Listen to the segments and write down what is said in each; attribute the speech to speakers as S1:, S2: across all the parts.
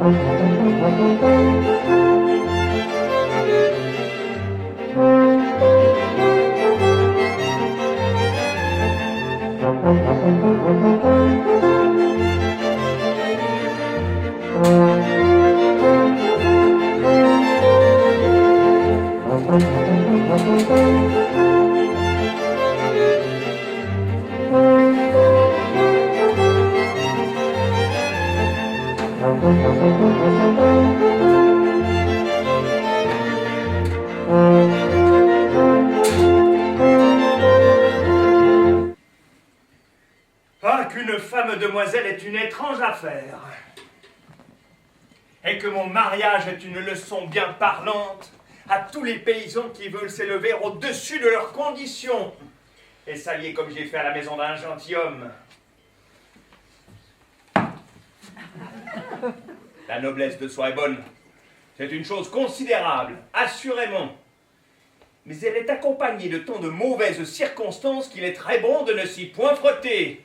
S1: Ah, qu'une femme demoiselle est une étrange affaire. Et que mon mariage est une leçon bien parlante à tous les paysans qui veulent s'élever au-dessus de leurs conditions et s'allier comme j'ai fait à la maison d'un gentilhomme. La noblesse de soi est bonne. C'est une chose considérable, assurément. Mais elle est accompagnée de tant de mauvaises circonstances qu'il est très bon de ne s'y point frotter.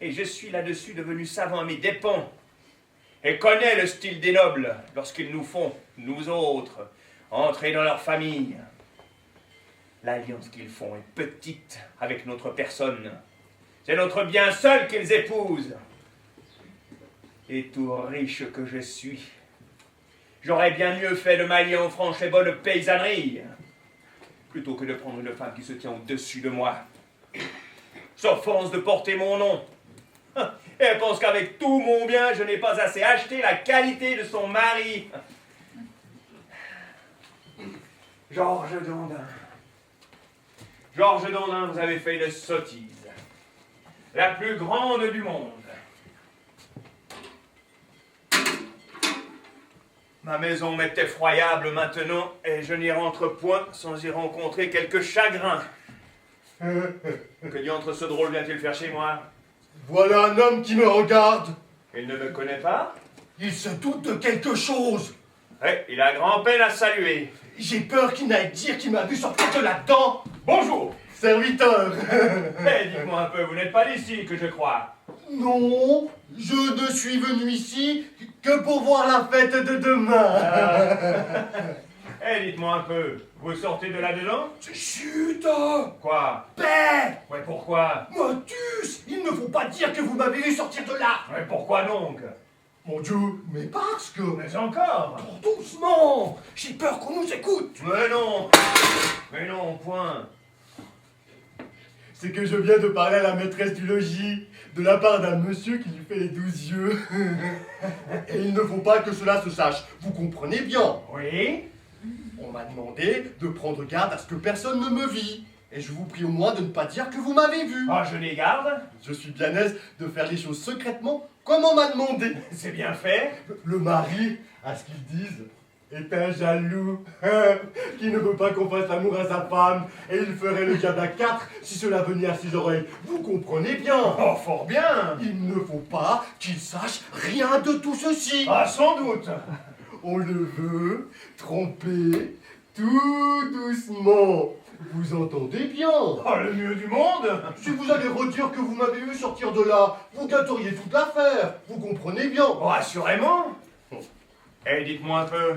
S1: Et je suis là-dessus devenu savant à mes dépens, et connais le style des nobles lorsqu'ils nous font, nous autres, entrer dans leur famille. L'alliance qu'ils font est petite avec notre personne. C'est notre bien seul qu'ils épousent. Et tout riche que je suis, j'aurais bien mieux fait de m'allier en franche et bonne paysannerie, plutôt que de prendre une femme qui se tient au-dessus de moi, s'offense de porter mon nom, et elle pense qu'avec tout mon bien, je n'ai pas assez acheté la qualité de son mari. Georges Dandin. Georges Dandin, vous avez fait une sottise, la plus grande du monde. Ma maison m'est effroyable maintenant, et je n'y rentre point sans y rencontrer quelques chagrins. Que diantre ce drôle vient-il faire chez moi?
S2: Voilà un homme qui me regarde.
S1: Il ne me connaît pas?
S2: Il se doute de quelque chose.
S1: Oui, il a grand-peine à saluer.
S2: J'ai peur qu'il n'aille dire qu'il m'a vu sortir de là-dedans.
S1: Bonjour.
S2: Serviteur.
S1: Eh, dites-moi un peu, vous n'êtes pas d'ici, que je crois.
S2: Non, je ne suis venu ici que pour voir la fête de demain.
S1: Eh, dites-moi un peu, vous sortez de là-dedans?
S2: Chut.
S1: Quoi?
S2: Paix.
S1: Ouais, pourquoi?
S2: Motus, il ne faut pas dire que vous m'avez vu sortir de là.
S1: Ouais, pourquoi donc?
S2: Mon Dieu, mais parce que...
S1: Mais encore?
S2: Doucement, j'ai peur qu'on nous écoute.
S1: Mais non, point.
S2: C'est que je viens de parler à la maîtresse du logis, de la part d'un monsieur qui lui fait les 12 yeux. Et il ne faut pas que cela se sache, vous comprenez bien.
S1: Oui?
S2: On m'a demandé de prendre garde à ce que personne ne me vit. Et je vous prie au moins de ne pas dire que vous m'avez vu.
S1: Ah, je les garde.
S2: Je suis bien aise de faire les choses secrètement comme on m'a demandé.
S1: C'est bien fait.
S2: Le mari, à ce qu'ils disent, est un jaloux qui ne veut pas qu'on fasse l'amour à sa femme et il ferait le diable à 4 si cela venait à ses oreilles. Vous comprenez bien.
S1: Oh, fort bien.
S2: Il ne faut pas qu'il sache rien de tout ceci.
S1: Ah, sans doute.
S2: On le veut tromper tout doucement. Vous entendez bien?
S1: Oh, le mieux du monde.
S2: Si vous allez redire que vous m'avez vu sortir de là, vous gâteriez toute l'affaire. Vous comprenez bien?
S1: Oh, assurément. Eh, dites-moi un peu,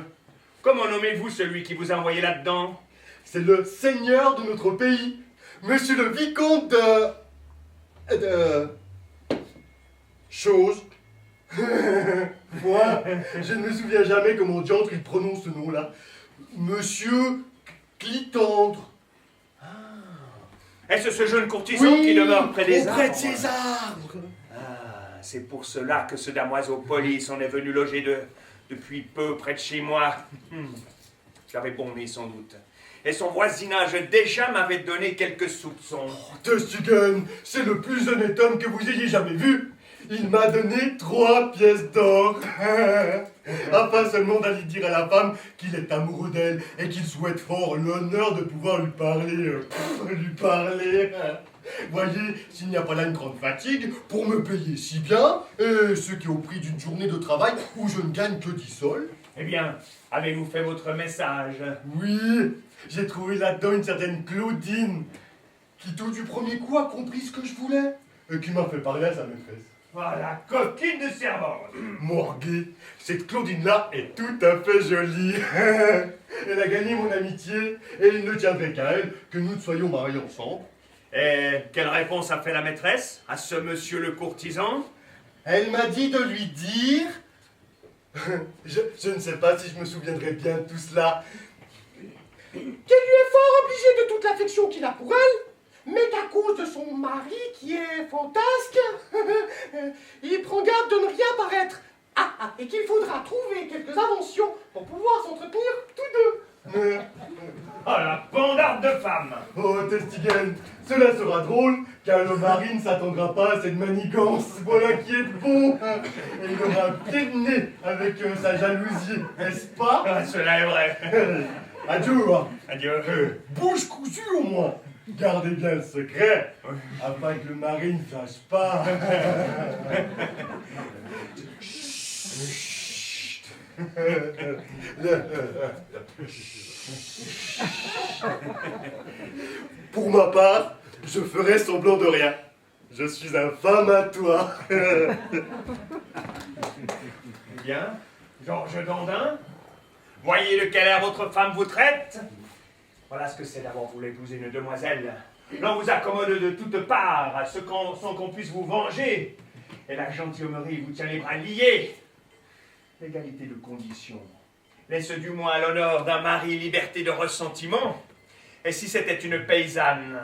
S1: comment nommez-vous celui qui vous a envoyé là-dedans?
S2: C'est le seigneur de notre pays, monsieur le vicomte de... chose. Moi, je ne me souviens jamais comment diantre il prononce ce nom-là. Monsieur Clitandre.
S1: Est-ce ce jeune courtisan qui demeure près des arbres?
S2: Auprès de ces arbres.
S1: Ah, c'est pour cela que ce damoiseau poli s'en est venu loger depuis peu près de chez moi. J'avais bon nez sans doute. Et son voisinage déjà m'avait donné quelques soupçons.
S2: Testigen, c'est le plus honnête homme que vous ayez jamais vu. Il m'a donné 3 pièces d'or. Afin seulement d'aller dire à la femme qu'il est amoureux d'elle et qu'il souhaite fort l'honneur de pouvoir lui parler. Voyez, s'il n'y a pas là une grande fatigue, pour me payer si bien, et ce qui est au prix d'une journée de travail où je ne gagne que 10 sols.
S1: Eh bien, avez-vous fait votre message?
S2: Oui, j'ai trouvé là-dedans une certaine Claudine, qui tout du premier coup a compris ce que je voulais, et qui m'a fait parler à sa maîtresse.
S1: Ah, la coquine de servante.
S2: Morguet, cette Claudine-là est tout à fait jolie. Elle a gagné mon amitié et il ne tiendrait qu'à elle que nous soyons mariés ensemble.
S1: Et quelle réponse a fait la maîtresse à ce monsieur le courtisan?
S2: Elle m'a dit de lui dire... je ne sais pas si je me souviendrai bien de tout cela. Qu'elle lui est fort obligée de toute l'affection qu'il a pour elle, mais qu'à cause de son mari qui est fantasque, il prend garde de ne rien paraître. Et qu'il faudra trouver quelques inventions pour pouvoir s'entretenir tous deux.
S1: Oh, la bandarde de femme.
S2: Oh, Testigen, cela sera drôle, car le mari ne s'attendra pas à cette manigance. Voilà qui est bon. Et il aura un pied de nez avec sa jalousie, n'est-ce pas?
S1: Ah, cela est vrai.
S2: Adieu.
S1: Adieu.
S2: Bouche cousue au moins. Gardez bien le secret, afin que le mari ne sache pas. Chut. Pour ma part, je ferai semblant de rien. Je suis un femme à toi.
S1: Bien, Georges Dandin, voyez de quel air votre femme vous traite. Voilà ce que c'est d'avoir voulu épouser une demoiselle. L'on vous accommode de toutes parts, sans qu'on puisse vous venger. Et la gentilhommerie vous tient les bras liés. L'égalité de conditions laisse du moins à l'honneur d'un mari liberté de ressentiment. Et si c'était une paysanne,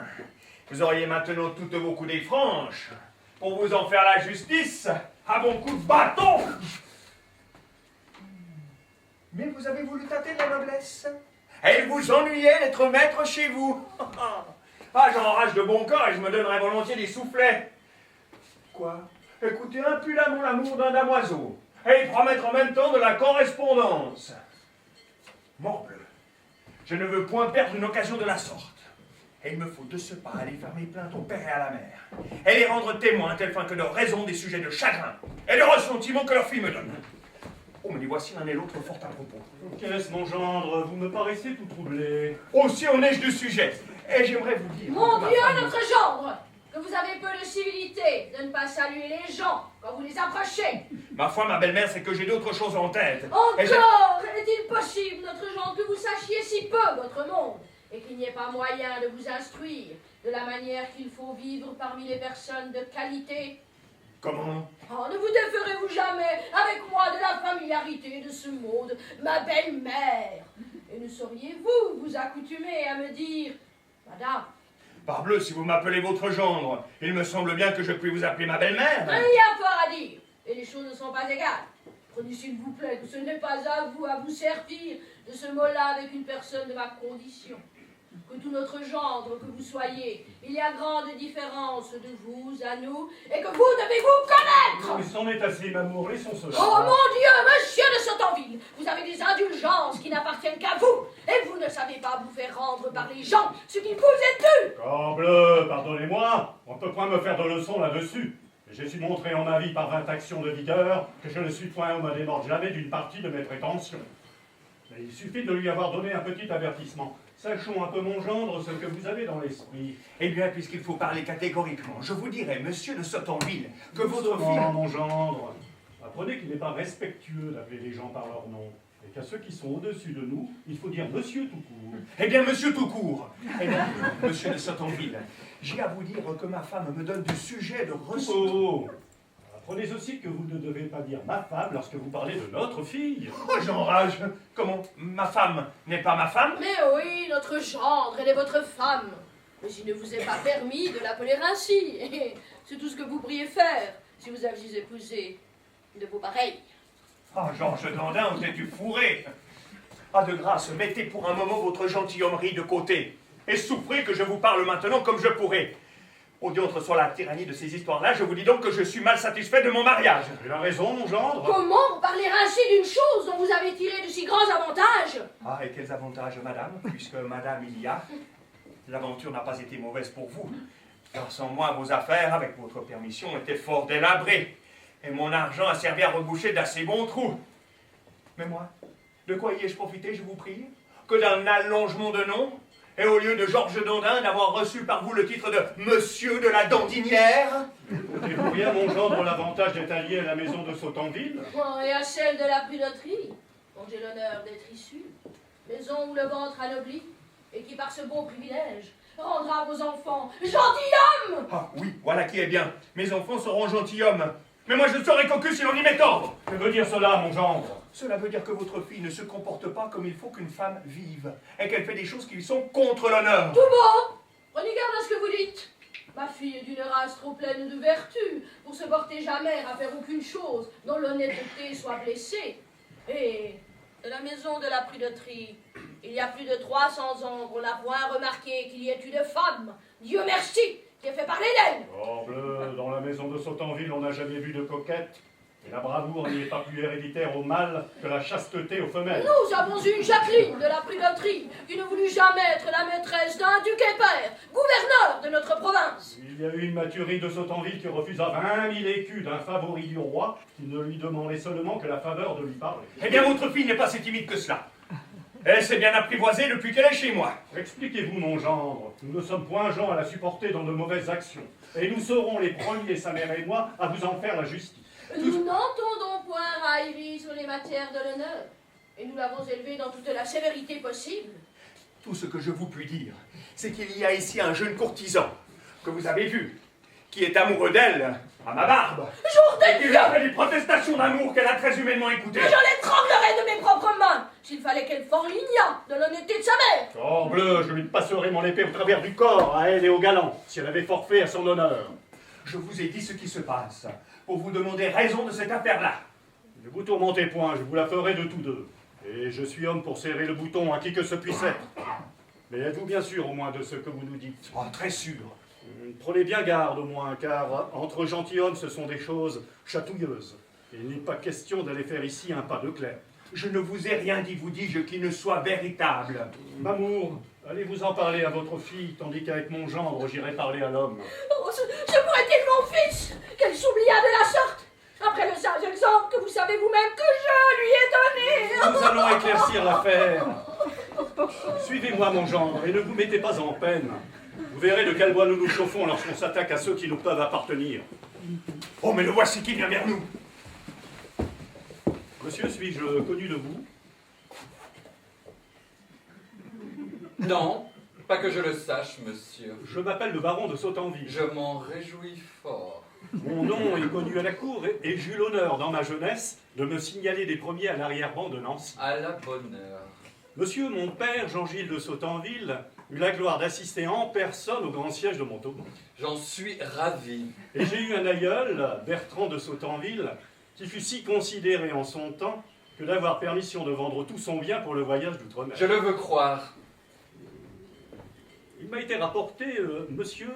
S1: vous auriez maintenant toutes vos coudées franches pour vous en faire la justice à bon coup de bâton. Mais vous avez voulu tâter de la noblesse. Et il vous ennuyait d'être maître chez vous. Ah, j'enrage de bon corps et je me donnerais volontiers des soufflets. Quoi? Écoutez impunément l'amour d'un damoiseau et promettre en même temps de la correspondance. Morbleu, je ne veux point perdre une occasion de la sorte. Et il me faut de ce pas aller faire mes plaintes au père et à la mère, et les rendre témoins à telle fin que de raison des sujets de chagrin et de ressentiment que leur fille me donne. Oh, mais les voici l'un et l'autre fort à propos.
S3: Qu'est-ce, mon gendre? Vous me paraissez tout troublé.
S1: Aussi on neige du sujet. Et j'aimerais vous dire...
S4: Mon
S1: que ma
S4: Dieu,
S1: femme-
S4: notre gendre, que vous avez peu de civilité de ne pas saluer les gens quand vous les approchez.
S1: Ma foi, ma belle-mère, c'est que j'ai d'autres choses en tête. Et j'ai-
S4: Encore est-il possible, notre gendre, que vous sachiez si peu votre monde et qu'il n'y ait pas moyen de vous instruire de la manière qu'il faut vivre parmi les personnes de qualité.
S1: Comment?
S4: Oh, ne vous déferez-vous jamais avec moi de la familiarité de ce mot de ma belle-mère? Et ne sauriez-vous vous accoutumer à me dire, Madame?
S1: Parbleu, si vous m'appelez votre gendre, il me semble bien que je puis vous appeler ma belle-mère.
S4: Il y a fort à dire, et les choses ne sont pas égales. Prenez s'il vous plaît que ce n'est pas à vous servir de ce mot-là avec une personne de ma condition. Que tout notre gendre que vous soyez, il y a grande différence de vous à nous, et que vous devez vous connaître.
S3: Il s'en est assez, m'amour, laissons cela.
S4: Oh mon Dieu, monsieur de Sautanville, vous avez des indulgences qui n'appartiennent qu'à vous, et vous ne savez pas vous faire rendre par les gens ce qui vous est dû.
S3: Corbleu, pardonnez-moi, on ne peut point me faire de leçons là-dessus. J'ai su montrer en ma vie par 20 actions de vigueur que je ne suis point ou me déborde jamais d'une partie de mes prétentions. Mais il suffit de lui avoir donné un petit avertissement. Sachons un peu, mon gendre, ce que vous avez dans l'esprit.
S1: Eh bien, puisqu'il faut parler catégoriquement, je vous dirai, monsieur de Sautanville, que votre
S3: Doucement,
S1: fille...
S3: mon gendre. Apprenez qu'il n'est pas respectueux d'appeler les gens par leur nom. Et qu'à ceux qui sont au-dessus de nous, il faut dire monsieur tout court.
S1: Eh bien, monsieur tout court. Eh bien, monsieur de Sautanville, j'ai à vous dire que ma femme me donne du sujet de ressentiment.
S3: Oh! Apprenez aussi que vous ne devez pas dire ma femme lorsque vous parlez de notre fille.
S1: Oh, j'enrage. Comment? Ma femme n'est pas ma femme?
S4: Mais oui, notre gendre, elle est votre femme. Mais il ne vous est pas permis de l'appeler ainsi. C'est tout ce que vous pourriez faire si vous aviez épousé de vos pareils.
S1: Ah, Georges Dandin, vous êtes du fourré. Ah, de grâce, mettez pour un moment votre gentilhommerie de côté et souffrez que je vous parle maintenant comme je pourrai. Audience soit la tyrannie de ces histoires-là, je vous dis donc que je suis mal satisfait de mon mariage.
S3: Tu as raison, mon gendre.
S4: Comment parler ainsi d'une chose dont vous avez tiré de si grands avantages?
S1: Ah, et quels avantages, madame, puisque madame il y a. L'aventure n'a pas été mauvaise pour vous, car sans moi, vos affaires, avec votre permission, étaient fort délabrées, et mon argent a servi à reboucher d'assez bons trous. Mais moi, de quoi y ai-je profité, je vous prie? Que d'un allongement de nom? Et au lieu de Georges Dandin, d'avoir reçu par vous le titre de Monsieur de la Dandinière?
S3: Comptez-vous bien, mon gendre, l'avantage d'être allié à la maison de Sautanville?
S4: Oh, et à celle de la Prudoterie, dont j'ai l'honneur d'être issu. Maison où le ventre anoblit, et qui par ce beau privilège rendra vos enfants gentilshommes.
S1: Ah oui, voilà qui est bien. Mes enfants seront gentilshommes. Mais moi je ne serai cocu si l'on y met ordre.
S3: Que veut dire cela, mon gendre?
S1: Cela veut dire que votre fille ne se comporte pas comme il faut qu'une femme vive, et qu'elle fait des choses qui lui sont contre l'honneur.
S4: Tout bon. Prenez garde à ce que vous dites. Ma fille est d'une race trop pleine de vertu pour se porter jamais à faire aucune chose dont l'honnêteté soit blessée. Et de la maison de la Prudoterie, il y a plus de 300 ans qu'on n'a point remarqué qu'il y ait une femme, Dieu merci, qui ait fait parler d'elle.
S3: Oh bleu, dans la maison de Sautanville, on n'a jamais vu de coquette. Et la bravoure n'y est pas plus héréditaire au mâle que la chasteté aux femelles.
S4: Nous avons une Jacqueline de la Prudoterie qui ne voulut jamais être la maîtresse d'un duc et père, gouverneur de notre province.
S3: Il y a eu une Mathurie de Sautanville qui refusa 20 000 écus d'un favori du roi qui ne lui demandait seulement que la faveur de lui parler.
S1: Eh bien, votre fille n'est pas si timide que cela. Elle s'est bien apprivoisée depuis qu'elle est chez moi.
S3: Expliquez-vous, mon gendre, nous ne sommes point gens à la supporter dans de mauvaises actions. Et nous serons les premiers, sa mère et moi, à vous en faire la justice.
S4: Nous n'entendons point raillerie sur les matières de l'honneur, et nous l'avons élevée dans toute la sévérité possible.
S1: Tout ce que je vous puis dire, c'est qu'il y a ici un jeune courtisan, que vous avez vu, qui est amoureux d'elle, à ma barbe.
S4: Jour de
S1: Et qui
S4: Dieu!
S1: lui a fait des protestations d'amour qu'elle a très humainement écoutées.
S4: Je l'étranglerai de mes propres mains, s'il fallait qu'elle forlignât de l'honnêteté de sa mère.
S3: Oh bleu, je lui passerai mon épée au travers du corps, à elle et au galant, si elle avait forfait à son honneur.
S1: Je vous ai dit ce qui se passe, pour vous demander raison de cette affaire-là.
S3: Ne vous tourmentez point, je vous la ferai de tous deux. Et je suis homme pour serrer le bouton à qui que ce puisse être. Mais êtes-vous bien sûr au moins de ce que vous nous dites?
S1: Oh, très sûr.
S3: Prenez bien garde au moins, car entre gentilshommes, ce sont des choses chatouilleuses. Il n'est pas question d'aller faire ici un pas de clerc.
S1: Je ne vous ai rien dit, vous dis-je, qui ne soit véritable.
S3: Mamour, allez-vous en parler à votre fille, tandis qu'avec mon gendre, j'irai parler à l'homme.
S4: Oh, ce pourrait-il mon fils, qu'elle s'oublia de la sorte, après le sage exemple que vous savez vous-même que je lui ai donné.
S3: Nous allons éclaircir l'affaire. Suivez-moi, mon gendre, et ne vous mettez pas en peine. Vous verrez de quel bois nous nous chauffons lorsqu'on s'attaque à ceux qui nous peuvent appartenir.
S1: Oh, mais le voici qui vient vers nous.
S3: Monsieur, suis-je connu de vous?
S5: Non, pas que je le sache, monsieur.
S3: Je m'appelle le baron de Sautanville.
S5: Je m'en réjouis fort.
S3: Mon nom est connu à la cour et j'eus l'honneur, dans ma jeunesse, de me signaler des premiers à l'arrière-ban de Nancy.
S5: À la bonne heure.
S3: Monsieur, mon père, Jean-Gilles de Sautanville, eut la gloire d'assister en personne au grand siège de Montauban.
S5: J'en suis ravi.
S3: Et j'ai eu un aïeul, Bertrand de Sautanville, qui fut si considéré en son temps que d'avoir permission de vendre tout son bien pour le voyage d'outre-mer.
S5: Je le veux croire.
S3: Il m'a été rapporté, monsieur,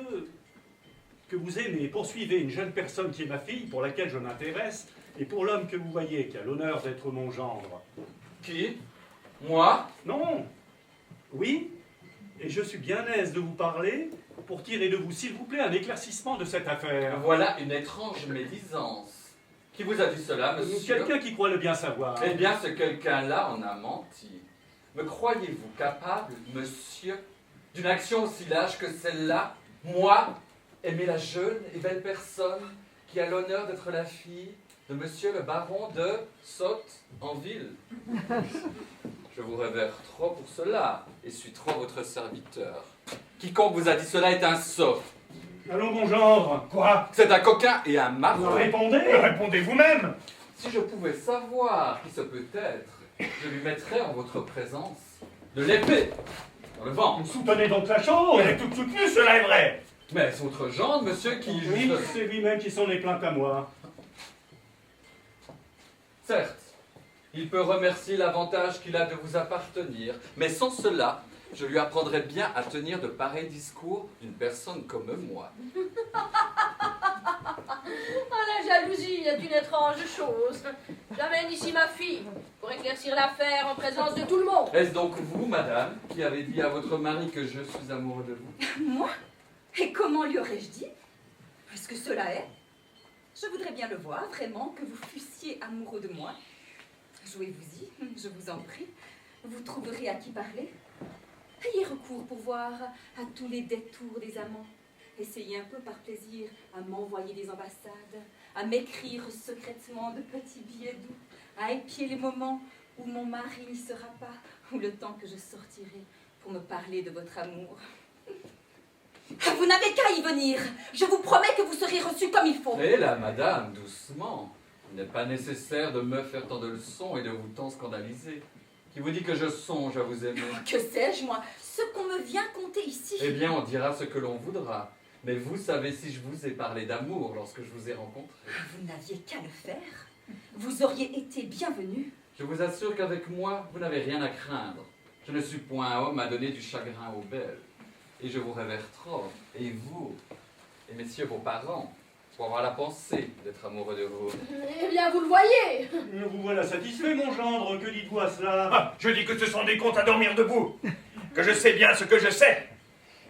S3: que vous aimez et poursuivez une jeune personne qui est ma fille, pour laquelle je m'intéresse, et pour l'homme que vous voyez, qui a l'honneur d'être mon gendre.
S5: Qui? Moi?
S3: Non. Oui. Et je suis bien aise de vous parler pour tirer de vous, s'il vous plaît, un éclaircissement de cette affaire.
S5: Voilà une étrange médisance. Qui vous a dit cela, monsieur?
S3: Quelqu'un qui croit le bien savoir.
S5: Eh bien, ce quelqu'un-là en a menti. Me croyez-vous capable, monsieur, d'une action aussi lâche que celle-là? Moi, aimer la jeune et belle personne qui a l'honneur d'être la fille de monsieur le baron de Sautanville. Je vous révère trop pour cela et suis trop votre serviteur. Quiconque vous a dit cela est un sot.
S3: Allons, mon gendre.
S1: Quoi?
S5: C'est un coquin et un
S3: Vous
S5: marron.
S3: répondez?
S1: Répondez vous-même.
S5: Si je pouvais savoir qui ce peut être, je lui mettrais en votre présence de l'épée dans le ventre.
S3: Soutenez donc la chose.
S1: Elle est toute soutenue, cela est vrai.
S5: Mais c'est votre gendre, monsieur, qui...
S3: Oui, c'est lui-même qui s'en est plaint à moi.
S5: Certes, il peut remercier l'avantage qu'il a de vous appartenir, mais sans cela, je lui apprendrais bien à tenir de pareils discours d'une personne comme moi.
S4: Ah, la jalousie est une étrange chose. J'amène ici ma fille pour éclaircir l'affaire en présence de tout le monde.
S5: Est-ce donc vous, madame, qui avez dit à votre mari que je suis amoureux de vous?
S6: Moi? Et comment lui aurais-je dit? Puisque cela est, je voudrais bien le voir, vraiment, que vous fussiez amoureux de moi. Jouez-vous-y, je vous en prie. Vous trouverez à qui parler. Ayez recours pour voir à tous les détours des amants. essayez un peu par plaisir à m'envoyer des ambassades, à m'écrire secrètement de petits billets doux, à épier les moments où mon mari n'y sera pas, ou le temps que je sortirai pour me parler de votre amour. Vous n'avez qu'à y venir. Je vous promets que vous serez reçu comme il faut.
S5: Et là, madame, doucement. Il n'est pas nécessaire de me faire tant de leçons et de vous tant scandaliser. Qui vous dit que je songe à vous aimer?
S6: Que sais-je, moi? Ce qu'on me vient conter ici...
S5: Eh bien, on dira ce que l'on voudra. Mais vous savez si je vous ai parlé d'amour lorsque je vous ai rencontré.
S6: Vous n'aviez qu'à le faire. Vous auriez été bienvenu.
S5: Je vous assure qu'avec moi, vous n'avez rien à craindre. Je ne suis point un homme à donner du chagrin aux belles. Et je vous révère trop. Et vous, et messieurs vos parents, pour avoir la pensée d'être amoureux de vous.
S4: Eh bien, vous le voyez.
S3: Vous voilà satisfait, mon gendre, que dites-vous à cela?
S1: Ah, je dis que ce sont des contes à dormir debout, que je sais bien ce que je sais,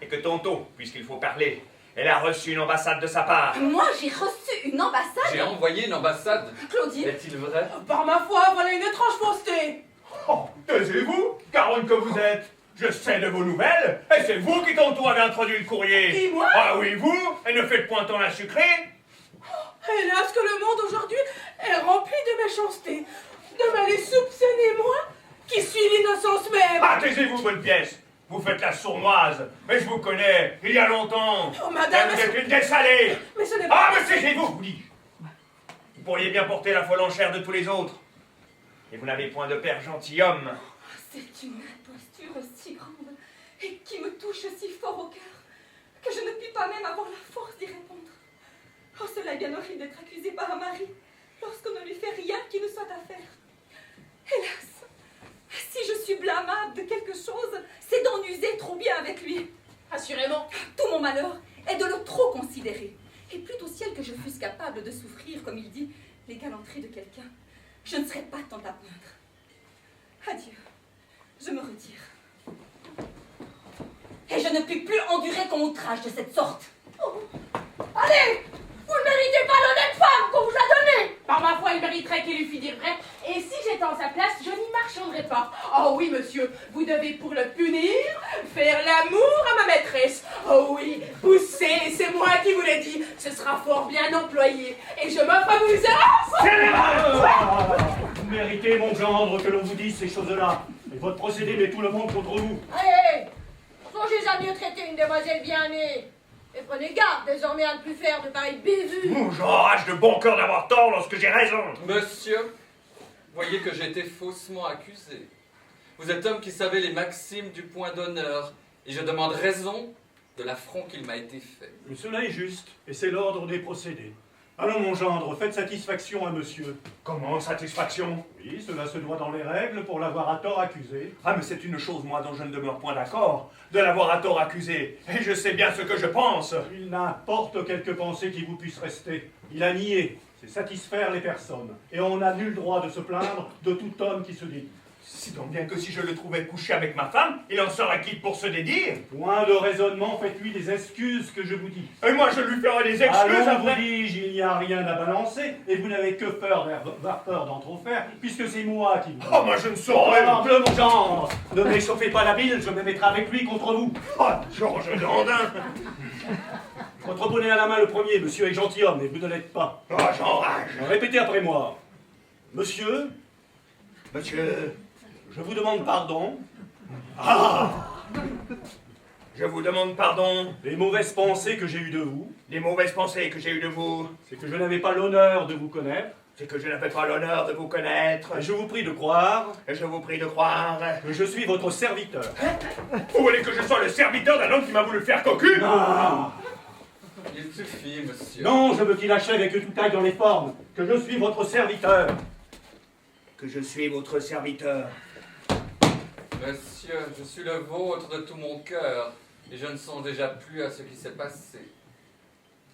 S1: et que tantôt, puisqu'il faut parler, elle a reçu une ambassade de sa part.
S6: Moi, j'ai reçu une ambassade.
S5: J'ai envoyé une ambassade.
S6: Claudine.
S5: Est-il vrai?
S7: Par ma foi, voilà une étrange fausseté.
S1: Oh, taisez-vous, caronne que vous êtes. Je sais de vos nouvelles, et c'est vous qui tantôt avez introduit le courrier.
S7: Et moi?
S1: Ah oui, vous, et ne faites point tant la sucrée.
S7: Hélas que le monde aujourd'hui est rempli de méchanceté. De m'aller soupçonner moi, qui suis l'innocence même.
S1: Ah, taisez-vous, bonne pièce. Vous faites la sournoise, mais je vous connais, il y a longtemps.
S7: Oh, madame,
S1: Et vous êtes une dessalée.
S7: Mais ce n'est
S1: Ah,
S7: pas...
S1: mais taisez-vous, vous dis. Vous pourriez bien porter la folle enchère de tous les autres. Et vous n'avez point de père gentilhomme.
S6: C'est une imposture si grande et qui me touche si fort au cœur que je ne puis pas même avoir la force d'y répondre. Oh, cela est bien horrible d'être accusé par un mari lorsqu'on ne lui fait rien qui ne soit à faire. Hélas, si je suis blâmable de quelque chose, c'est d'en user trop bien avec lui.
S4: Assurément.
S6: Tout mon malheur est de le trop considérer. Et plutôt au ciel que je fusse capable de souffrir, comme il dit, les galanteries de quelqu'un, je ne serais pas tant à plaindre. Adieu, je me retire. Et je ne puis plus endurer qu'on outrage de cette sorte.
S4: Oh. Allez, vous ne méritez pas l'honnête femme qu'on vous a donnée.
S7: Par ma foi, il mériterait qu'il lui fît dire vrai. Et si j'étais en sa place, je n'y marchanderais pas. Oh oui, monsieur, vous devez pour le punir, faire l'amour à ma maîtresse. Oh oui, poussez, c'est moi qui vous l'ai dit. Ce sera fort bien employé. Et je m'offre à vous.
S3: Vous méritez, mon gendre, que l'on vous dise ces choses-là. Et votre procédé met tout le monde contre vous.
S4: Allez, songez à mieux traiter une demoiselle bien née. Et prenez garde désormais à ne plus faire de pareilles bévues.
S1: J'enrage de bon cœur d'avoir tort lorsque j'ai raison.
S5: Monsieur, voyez que j'ai été faussement accusé. Vous êtes homme qui savait les maximes du point d'honneur, et je demande raison de l'affront qu'il m'a été fait.
S3: Mais cela est juste, et c'est l'ordre des procédés. Allons, mon gendre, faites satisfaction à monsieur.
S1: Comment satisfaction?
S3: Oui, cela se doit dans les règles pour l'avoir à tort accusé.
S1: Ah, mais c'est une chose, moi, dont je ne demeure point d'accord, de l'avoir à tort accusé. Et je sais bien ce que je pense.
S3: Il n'importe quelque pensée qui vous puisse rester. Il a nié, c'est satisfaire les personnes. Et on n'a nul droit de se plaindre de tout homme qui se dédie.
S1: Si donc bien que si je le trouvais couché avec ma femme, il en serait quitte pour se dédire.
S3: Point de raisonnement, faites-lui des excuses que je vous dis.
S1: Et moi, je lui ferai des excuses
S3: Allons, vous
S1: après.
S3: dis-je, il n'y a rien à balancer, et vous n'avez que peur d'en trop faire, puisque c'est moi qui vous...
S1: Oh, moi, je ne saurais.
S3: Parbleu, mon gendre, ne m'échauffez pas la bile, je me mettrai avec lui contre vous.
S1: Oh, Georges Dandin.
S3: Votre bonnet à la main le premier, monsieur est gentilhomme, et vous ne l'êtes pas.
S1: Oh, j'enrage.
S3: Répétez après moi. Monsieur,
S1: Monsieur,
S3: je vous demande pardon.
S1: je vous demande pardon.
S3: Les mauvaises pensées que j'ai eues de vous,
S1: Les mauvaises pensées que j'ai eues de vous,
S3: c'est que je n'avais pas l'honneur de vous connaître,
S1: c'est que je n'avais pas l'honneur de vous connaître.
S3: et je vous prie de croire
S1: Et je vous prie de croire.
S3: que je suis votre serviteur.
S1: Vous voulez que je sois le serviteur d'un homme qui m'a voulu faire cocu?
S3: Ah.
S5: Il suffit, monsieur.
S3: Non, je veux qu'il achève et que tout aille dans les formes, que je suis votre serviteur.
S1: Que je suis votre serviteur.
S5: Monsieur, je suis le vôtre de tout mon cœur, et je ne songe déjà plus à ce qui s'est passé.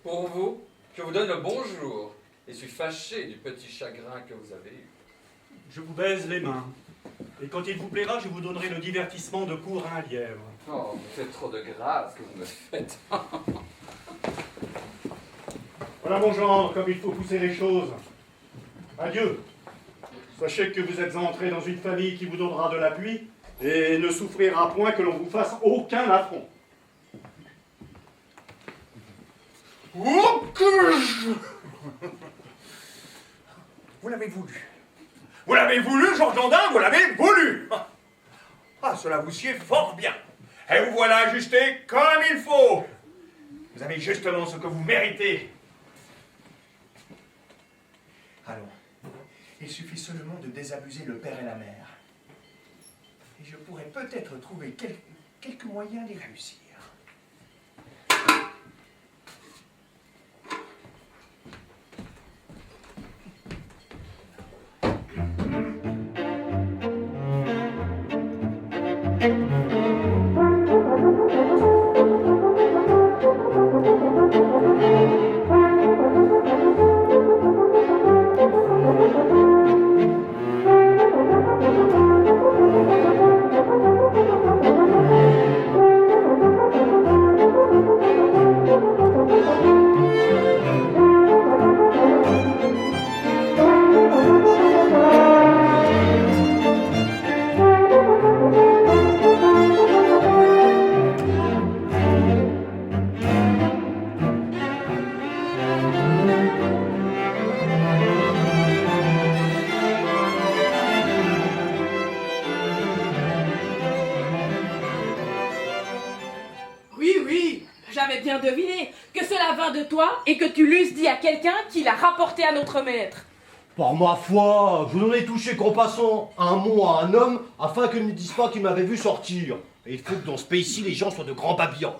S5: Pour vous, je vous donne le bonjour, et suis fâché du petit chagrin que vous avez eu.
S3: Je vous baise les mains. Et quand il vous plaira, je vous donnerai le divertissement de courir un lièvre.
S5: Oh, c'est trop de grâce que vous me faites.
S3: Voilà, mon gendre, comme il faut pousser les choses. Adieu. Sachez que vous êtes entré dans une famille qui vous donnera de l'appui et ne souffrira point que l'on vous fasse aucun affront.
S1: Vous l'avez voulu. Vous l'avez voulu, Georges Dandin, vous l'avez voulu. Ah, cela vous sied fort bien. Et vous voilà ajusté comme il faut. Vous avez justement ce que vous méritez. Allons, il suffit seulement de désabuser le père et la mère. Et je pourrais peut-être trouver quelques moyens d'y réussir.
S7: J'avais bien deviné que cela vint de toi et que tu l'eusses dit à quelqu'un qui l'a rapporté à notre maître.
S2: Par ma foi, je n'en ai touché qu'en passant un mot à un homme afin qu'il ne dise pas qu'il m'avait vu sortir. Et il faut que dans ce pays-ci, les gens soient de grands babillons.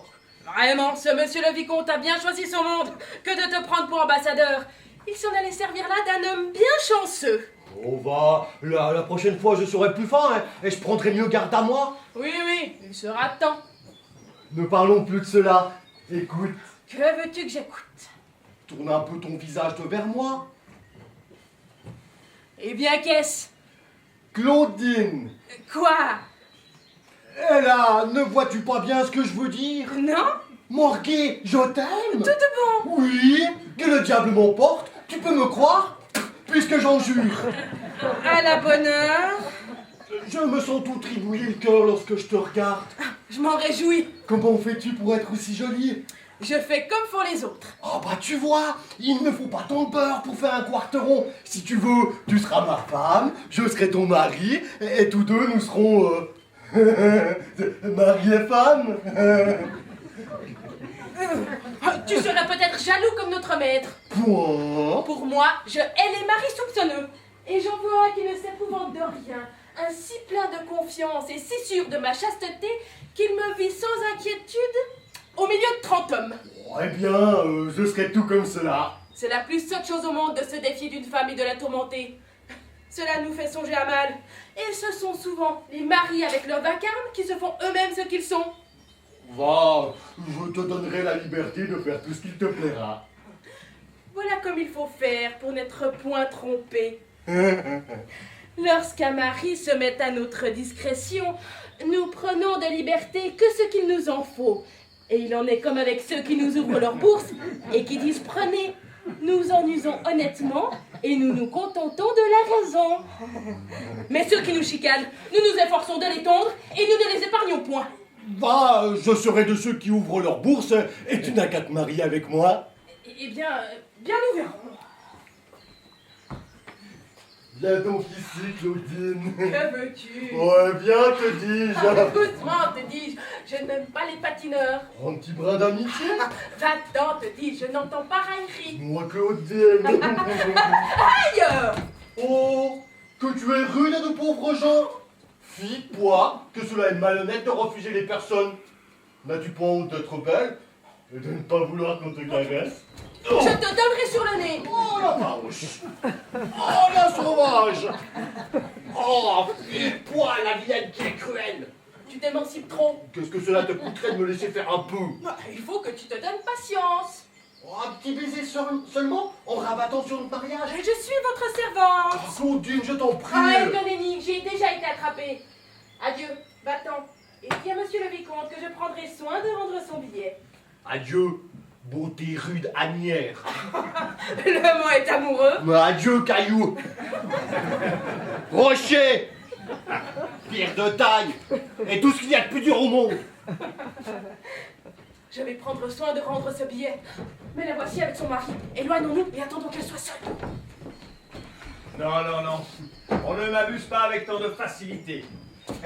S7: Vraiment, ce monsieur le vicomte a bien choisi son monde que de te prendre pour ambassadeur. Il s'en allait servir là d'un homme bien chanceux.
S2: Oh va, la prochaine fois je serai plus fin hein, et je prendrai mieux garde à moi.
S7: Oui, oui, il sera temps.
S2: Ne parlons plus de cela. Écoute,
S7: Que veux-tu que j'écoute?
S2: tourne un peu ton visage vers moi.
S7: Eh bien, qu'est-ce?
S2: Claudine.
S7: Quoi?
S2: Eh là, ne vois-tu pas bien ce que je veux dire?
S7: Non?
S2: Morguet, je t'aime.
S7: Tout de bon.
S2: Oui, que le diable m'emporte, tu peux me croire, puisque j'en jure.
S7: À la bonne heure.
S2: Je me sens tout tribouiller le cœur lorsque je te regarde.
S7: Je m'en réjouis.
S2: Comment fais-tu pour être aussi jolie?
S7: Je fais comme font les autres.
S2: Oh bah tu vois, il ne faut pas tant de beurre pour faire un quarteron. Si tu veux, tu seras ma femme, je serai ton mari, et tous deux nous serons... mari et femme.
S7: Tu serais peut-être jaloux comme notre maître.
S2: Point.
S7: Pour moi, je hais les maris soupçonneux. Et j'en veux un qui ne s'épouvante de rien. Un si plein de confiance et si sûr de ma chasteté qu'il me vit sans inquiétude au milieu de 30 hommes.
S2: Oh, eh bien, je serai tout comme cela.
S7: C'est la plus sotte chose au monde de se défier d'une femme et de la tourmenter. Cela nous fait songer à mal. Et ce sont souvent les maris avec leur vacarme qui se font eux-mêmes ce qu'ils sont.
S2: Va, je te donnerai la liberté de faire tout ce qu'il te plaira.
S7: Voilà comme il faut faire pour n'être point trompé. Lorsqu'un mari se met à notre discrétion, nous prenons de liberté que ce qu'il nous en faut. Et il en est comme avec ceux qui nous ouvrent leur bourse et qui disent prenez. Nous en usons honnêtement et nous nous contentons de la raison. Mais ceux qui nous chicanent, nous nous efforçons de les tondre et nous ne les épargnons point.
S2: Va, je serai de ceux qui ouvrent leur bourse et tu n'as qu'à te marier avec moi.
S7: Eh bien, nous verrons.
S2: Viens donc ici, Claudine.
S7: Que veux-tu?
S2: Ouais, viens, te dis-je.
S7: Doucement, te dis-je. Je n'aime pas les patineurs.
S2: Un petit brin d'amitié.
S7: Va-t'en, te dis-je. Je n'entends pas raillerie.
S2: Moi, Claudine.
S7: Aïe!
S2: Oh, que tu es rude et de pauvres gens. Fie-toi, que cela est malhonnête de refuser les personnes. N'as-tu pas honte d'être belle et de ne pas vouloir qu'on te caresse? Oh.
S7: Je te donnerai sur le nez.
S2: Oh la farouche! Oh la sauvage! Oh, fie-toi, la vilaine qui est cruelle!
S7: Tu t'émancipes trop.
S2: Qu'est-ce que cela te coûterait de me laisser faire un peu?
S7: Il faut que tu te donnes patience.
S2: Oh, un petit baiser seulement en rabattant sur notre mariage?
S7: Je suis votre servante.
S2: Oh, Claudine, je t'en prie!
S7: Ah, Eugénie, j'ai déjà été attrapée. Adieu, va-t'en. Et dis à monsieur le vicomte que je prendrai soin de rendre son billet.
S2: Adieu, beauté rude anière.
S7: Le mot est amoureux.
S2: Mais adieu, caillou. Rocher, pierre de taille, et tout ce qu'il y a de plus dur au monde.
S7: Je vais prendre soin de rendre ce billet. Mais la voici avec son mari. Éloignons-nous et attendons qu'elle soit seule.
S1: Non, non, non. On ne m'abuse pas avec tant de facilité.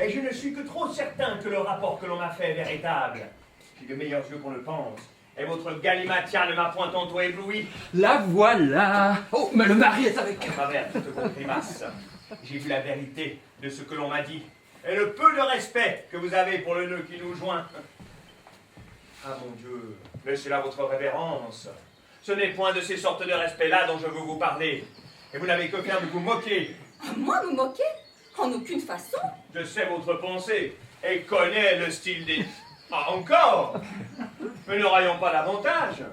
S1: Et je ne suis que trop certain que le rapport que l'on m'a fait est véritable. J'ai de meilleurs yeux qu'on le pense. Et votre galimatia ne m'a point tantôt ébloui.
S5: La voilà. Oh, mais le mari est avec
S1: À travers toutes vos grimaces, j'ai vu la vérité de ce que l'on m'a dit. Et le peu de respect que vous avez pour le nœud qui nous joint. Ah mon Dieu, laissez là votre révérence. Ce n'est point de ces sortes de respect-là dont je veux vous parler. Et vous n'avez que faire de vous moquer.
S6: Moi, me moquer? En aucune façon.
S1: Je sais votre pensée et connais le style des... Ah, encore? Mais ne raillons pas davantage.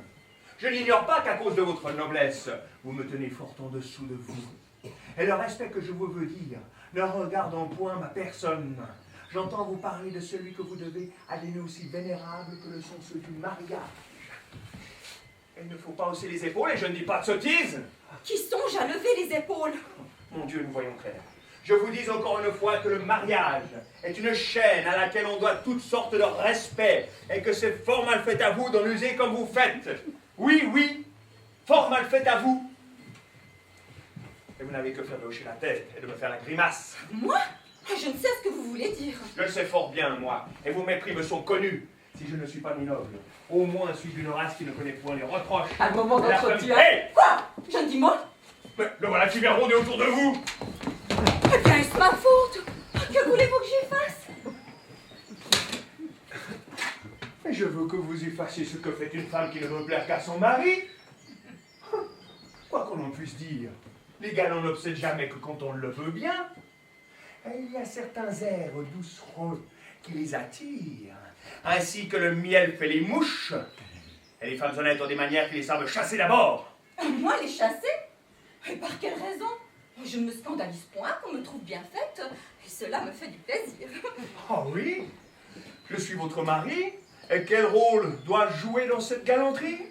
S1: Je n'ignore pas qu'à cause de votre noblesse, vous me tenez fort en dessous de vous. Et le respect que je vous veux dire ne regarde en point ma personne. J'entends vous parler de celui que vous devez à des nœuds aussi vénérables que le sont ceux du mariage. Il ne faut pas hausser les épaules et je ne dis pas de sottises.
S6: Qui songe à lever les épaules?
S1: Mon Dieu, nous voyons clair. Je vous dis encore une fois que le mariage est une chaîne à laquelle on doit toutes sortes de respect et que c'est fort mal fait à vous d'en user comme vous faites. Oui, oui, fort mal fait à vous. Et vous n'avez que faire de hocher la tête et de me faire la grimace.
S6: Moi? Je ne sais ce que vous voulez dire.
S1: Je le sais fort bien, moi, et vos mépris me sont connus. Si je ne suis pas ni noble, au moins suis-je d'une race qui ne connaît point les reproches.
S5: À le moment d'entretien.
S1: Hé!
S6: Quoi? Je ne dis moi?
S1: Mais le voilà qui vient rôder autour de vous.
S6: Eh bien, est-ce ma faute? Que voulez-vous que j'y fasse?
S1: Mais je veux que vous effaciez ce que fait une femme qui ne veut plaire qu'à son mari. Quoi qu'on en puisse dire, les galants n'obsèdent jamais que quand on le veut bien. Et il y a certains airs doucereux qui les attirent, ainsi que le miel fait les mouches. Et les femmes honnêtes ont des manières qui les savent chasser d'abord.
S6: Moi, les chasser? Et par quelle raison? Je ne me scandalise point qu'on me trouve bien faite, et cela me fait du plaisir.
S1: Ah oui? Je suis votre mari, et quel rôle dois-je jouer dans cette galanterie?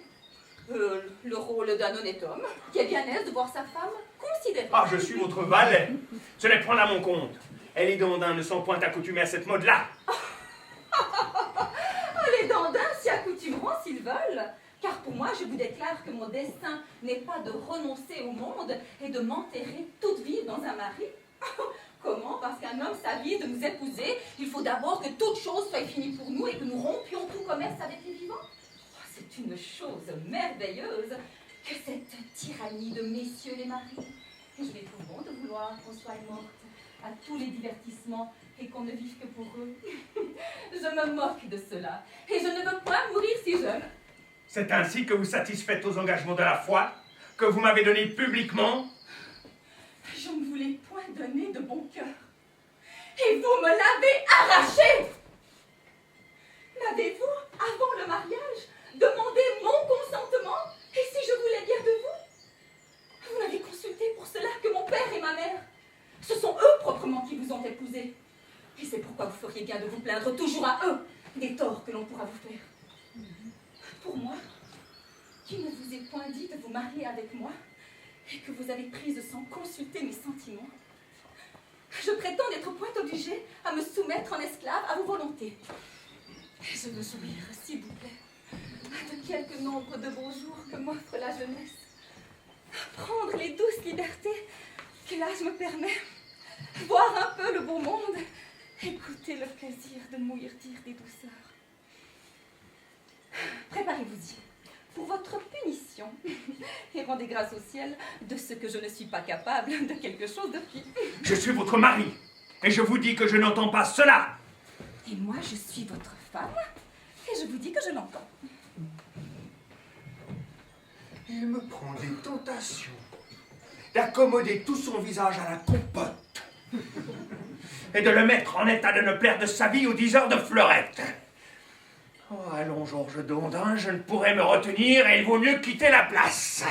S6: Le rôle d'un honnête homme, qui est bien aise de voir sa femme considérée.
S1: Ah, je suis votre valet. Ce n'est point à mon compte. Et les dandins ne sont point accoutumés à cette mode-là.
S6: Les dandins s'y accoutumeront s'ils veulent. Car pour moi, je vous déclare que mon dessein n'est pas de renoncer au monde et de m'enterrer toute vive dans un mari. Comment? Parce qu'un homme s'avise de nous épouser, il faut d'abord que toute chose soit finie pour nous et que nous rompions tout commerce avec les vivants. C'est une chose merveilleuse que cette tyrannie de messieurs les maris. Et je les trouve bon de vouloir qu'on soit morte à tous les divertissements et qu'on ne vive que pour eux. Je me moque de cela et je ne veux pas mourir si jeune.
S1: C'est ainsi que vous satisfaites aux engagements de la foi que vous m'avez donnés publiquement.
S6: Je ne vous l'ai point donné de bon cœur. Et vous me l'avez arraché. M'avez-vous, avant le mariage, demandé mon consentement? Et si je voulais bien de vous? Vous n'avez consulté pour cela que mon père et ma mère. Ce sont eux proprement qui vous ont épousé. Et c'est pourquoi vous feriez bien de vous plaindre toujours à eux des torts que l'on pourra vous faire. Pour moi, qui ne vous ai point dit de vous marier avec moi et que vous avez prise sans consulter mes sentiments, je prétends n'être point obligée à me soumettre en esclave à vos volontés. Et je veux jouir, s'il vous plaît, de quelques nombre de beaux jours que m'offre la jeunesse, prendre les douces libertés que l'âge me permet, voir un peu le beau monde, écouter le plaisir de m'ouïr dire des douceurs. Préparez-vous-y pour votre punition et rendez grâce au ciel de ce que je ne suis pas capable de quelque chose de pire.
S1: Je suis votre mari, et je vous dis que je n'entends pas cela.
S6: Et moi, je suis votre femme, et je vous dis que je l'entends.
S1: Il me prend des tentations d'accommoder tout son visage à la compote et de le mettre en état de ne perdre sa vie aux 10 heures de fleurette. Oh, allons, Georges Dandin, je ne pourrai me retenir et il vaut mieux quitter la place.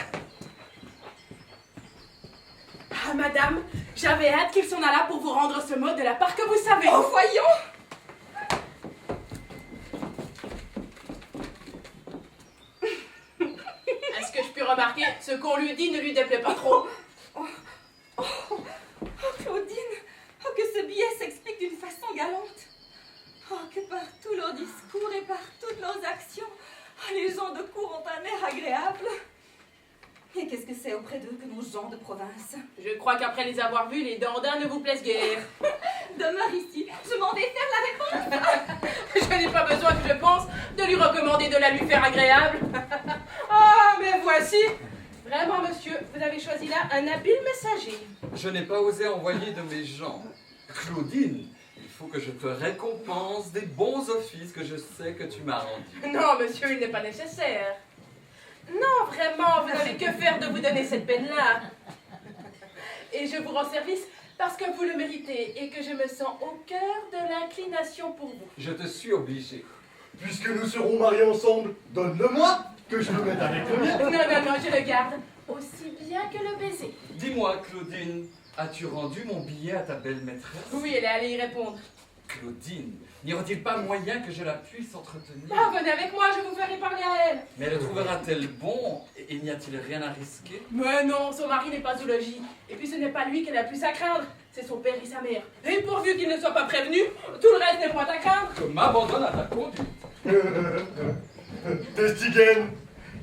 S7: Ah, madame, j'avais hâte qu'il s'en allât pour vous rendre ce mot de la part que vous savez.
S6: Oh, voyons!
S7: Est-ce que je puis remarquer, ce qu'on lui dit ne lui déplaît pas trop?
S6: Oh, Claudine! Oh, que ce billet s'explique d'une façon galante! Oh, que par tous leurs discours et par toutes leurs actions, Les gens de cour ont un air agréable. Et qu'est-ce que c'est auprès d'eux que nos gens de province?
S7: Je crois qu'après les avoir vus, les dandins ne vous plaisent guère.
S6: Demeure ici, je m'en vais faire la réponse.
S7: Je n'ai pas besoin que je pense de lui recommander de la lui faire agréable. Ah, mais voici. Vraiment, monsieur, vous avez choisi là un habile messager.
S5: Je n'ai pas osé envoyer de mes gens. Claudine, il faut que je te récompense des bons offices que je sais que tu m'as rendus.
S7: Non, monsieur, il n'est pas nécessaire. Non, vraiment, vous n'avez que faire de vous donner cette peine-là. Et je vous rends service parce que vous le méritez et que je me sens au cœur de l'inclination pour vous.
S5: Je te suis obligé.
S2: Puisque nous serons mariés ensemble, donne-le-moi, que je le mette avec le mien.
S7: Non, je le garde. Aussi bien que le baiser.
S5: Dis-moi, Claudine, as-tu rendu mon billet à ta belle maîtresse?
S7: Oui, elle est allée y répondre.
S5: Claudine, n'y aurait-il pas moyen que je la puisse entretenir?
S7: Ah, venez avec moi, je vous ferai parler à elle.
S5: Mais le trouvera-t-elle bon? Et n'y a-t-il rien à risquer?
S7: Mais non, son mari n'est pas au logis. Et puis ce n'est pas lui qu'elle a plus à craindre, c'est son père et sa mère. Et pourvu qu'il ne soit pas prévenu, tout le reste n'est point à craindre.
S5: Que m'abandonne à ta conduite.
S2: Testigen,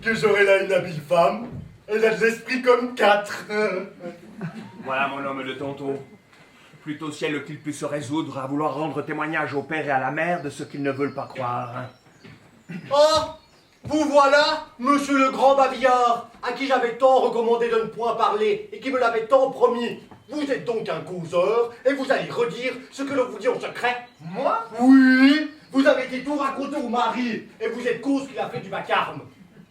S2: que j'aurai là une habile femme. Elle a de l'esprit comme 4.
S1: Voilà mon homme de tantôt. Plutôt ciel qu'il puisse se résoudre à vouloir rendre témoignage au père et à la mère de ce qu'ils ne veulent pas croire.
S2: Oh, vous voilà, monsieur le grand babillard, à qui j'avais tant recommandé de ne point parler et qui me l'avait tant promis. Vous êtes donc un causeur et vous allez redire ce que l'on vous dit en secret. Moi? Oui, vous avez été tout raconté au mari et vous êtes cause qu'il a fait du vacarme.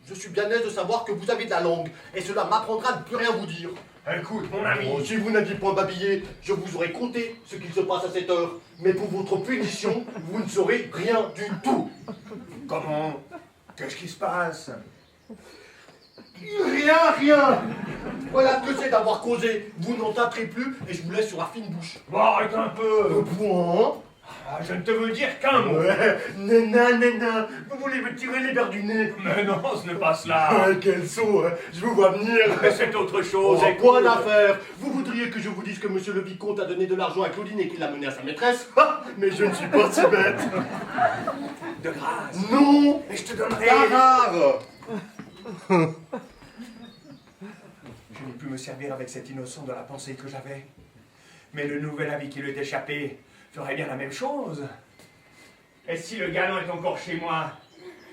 S2: Je suis bien aise de savoir que vous avez de la langue et cela m'apprendra à ne plus rien vous dire.
S1: Écoute, mon ami.
S2: Oh, si vous n'aviez point babillé, je vous aurais conté ce qu'il se passe à cette heure. Mais pour votre punition, vous ne saurez rien du tout.
S1: Comment? Qu'est-ce qui se passe?
S2: Rien. Voilà que c'est d'avoir causé. Vous n'en tâterez plus et je vous laisse sur la fine bouche.
S1: Bon, arrête un peu.
S2: Point.
S1: Ah, je ne te veux dire qu'un mot.
S2: Ouais, nana, vous voulez me tirer les verres du nez?
S1: Mais non, ce n'est pas cela.
S2: Quel saut, hein. Je vous vois venir.
S1: Mais c'est autre chose.
S2: Oh, quoi d'affaire? Vous voudriez que je vous dise que monsieur le vicomte a donné de l'argent à Claudine et qu'il l'a mené à sa maîtresse? Ah, mais je ne suis pas si bête.
S1: De grâce.
S2: Non.
S1: Et je te donnerai...
S2: Tarare.
S1: Je n'ai pu me servir avec cet innocent de la pensée que j'avais. Mais le nouvel avis qui lui est échappé ferait bien la même chose. Et si le galant est encore chez moi,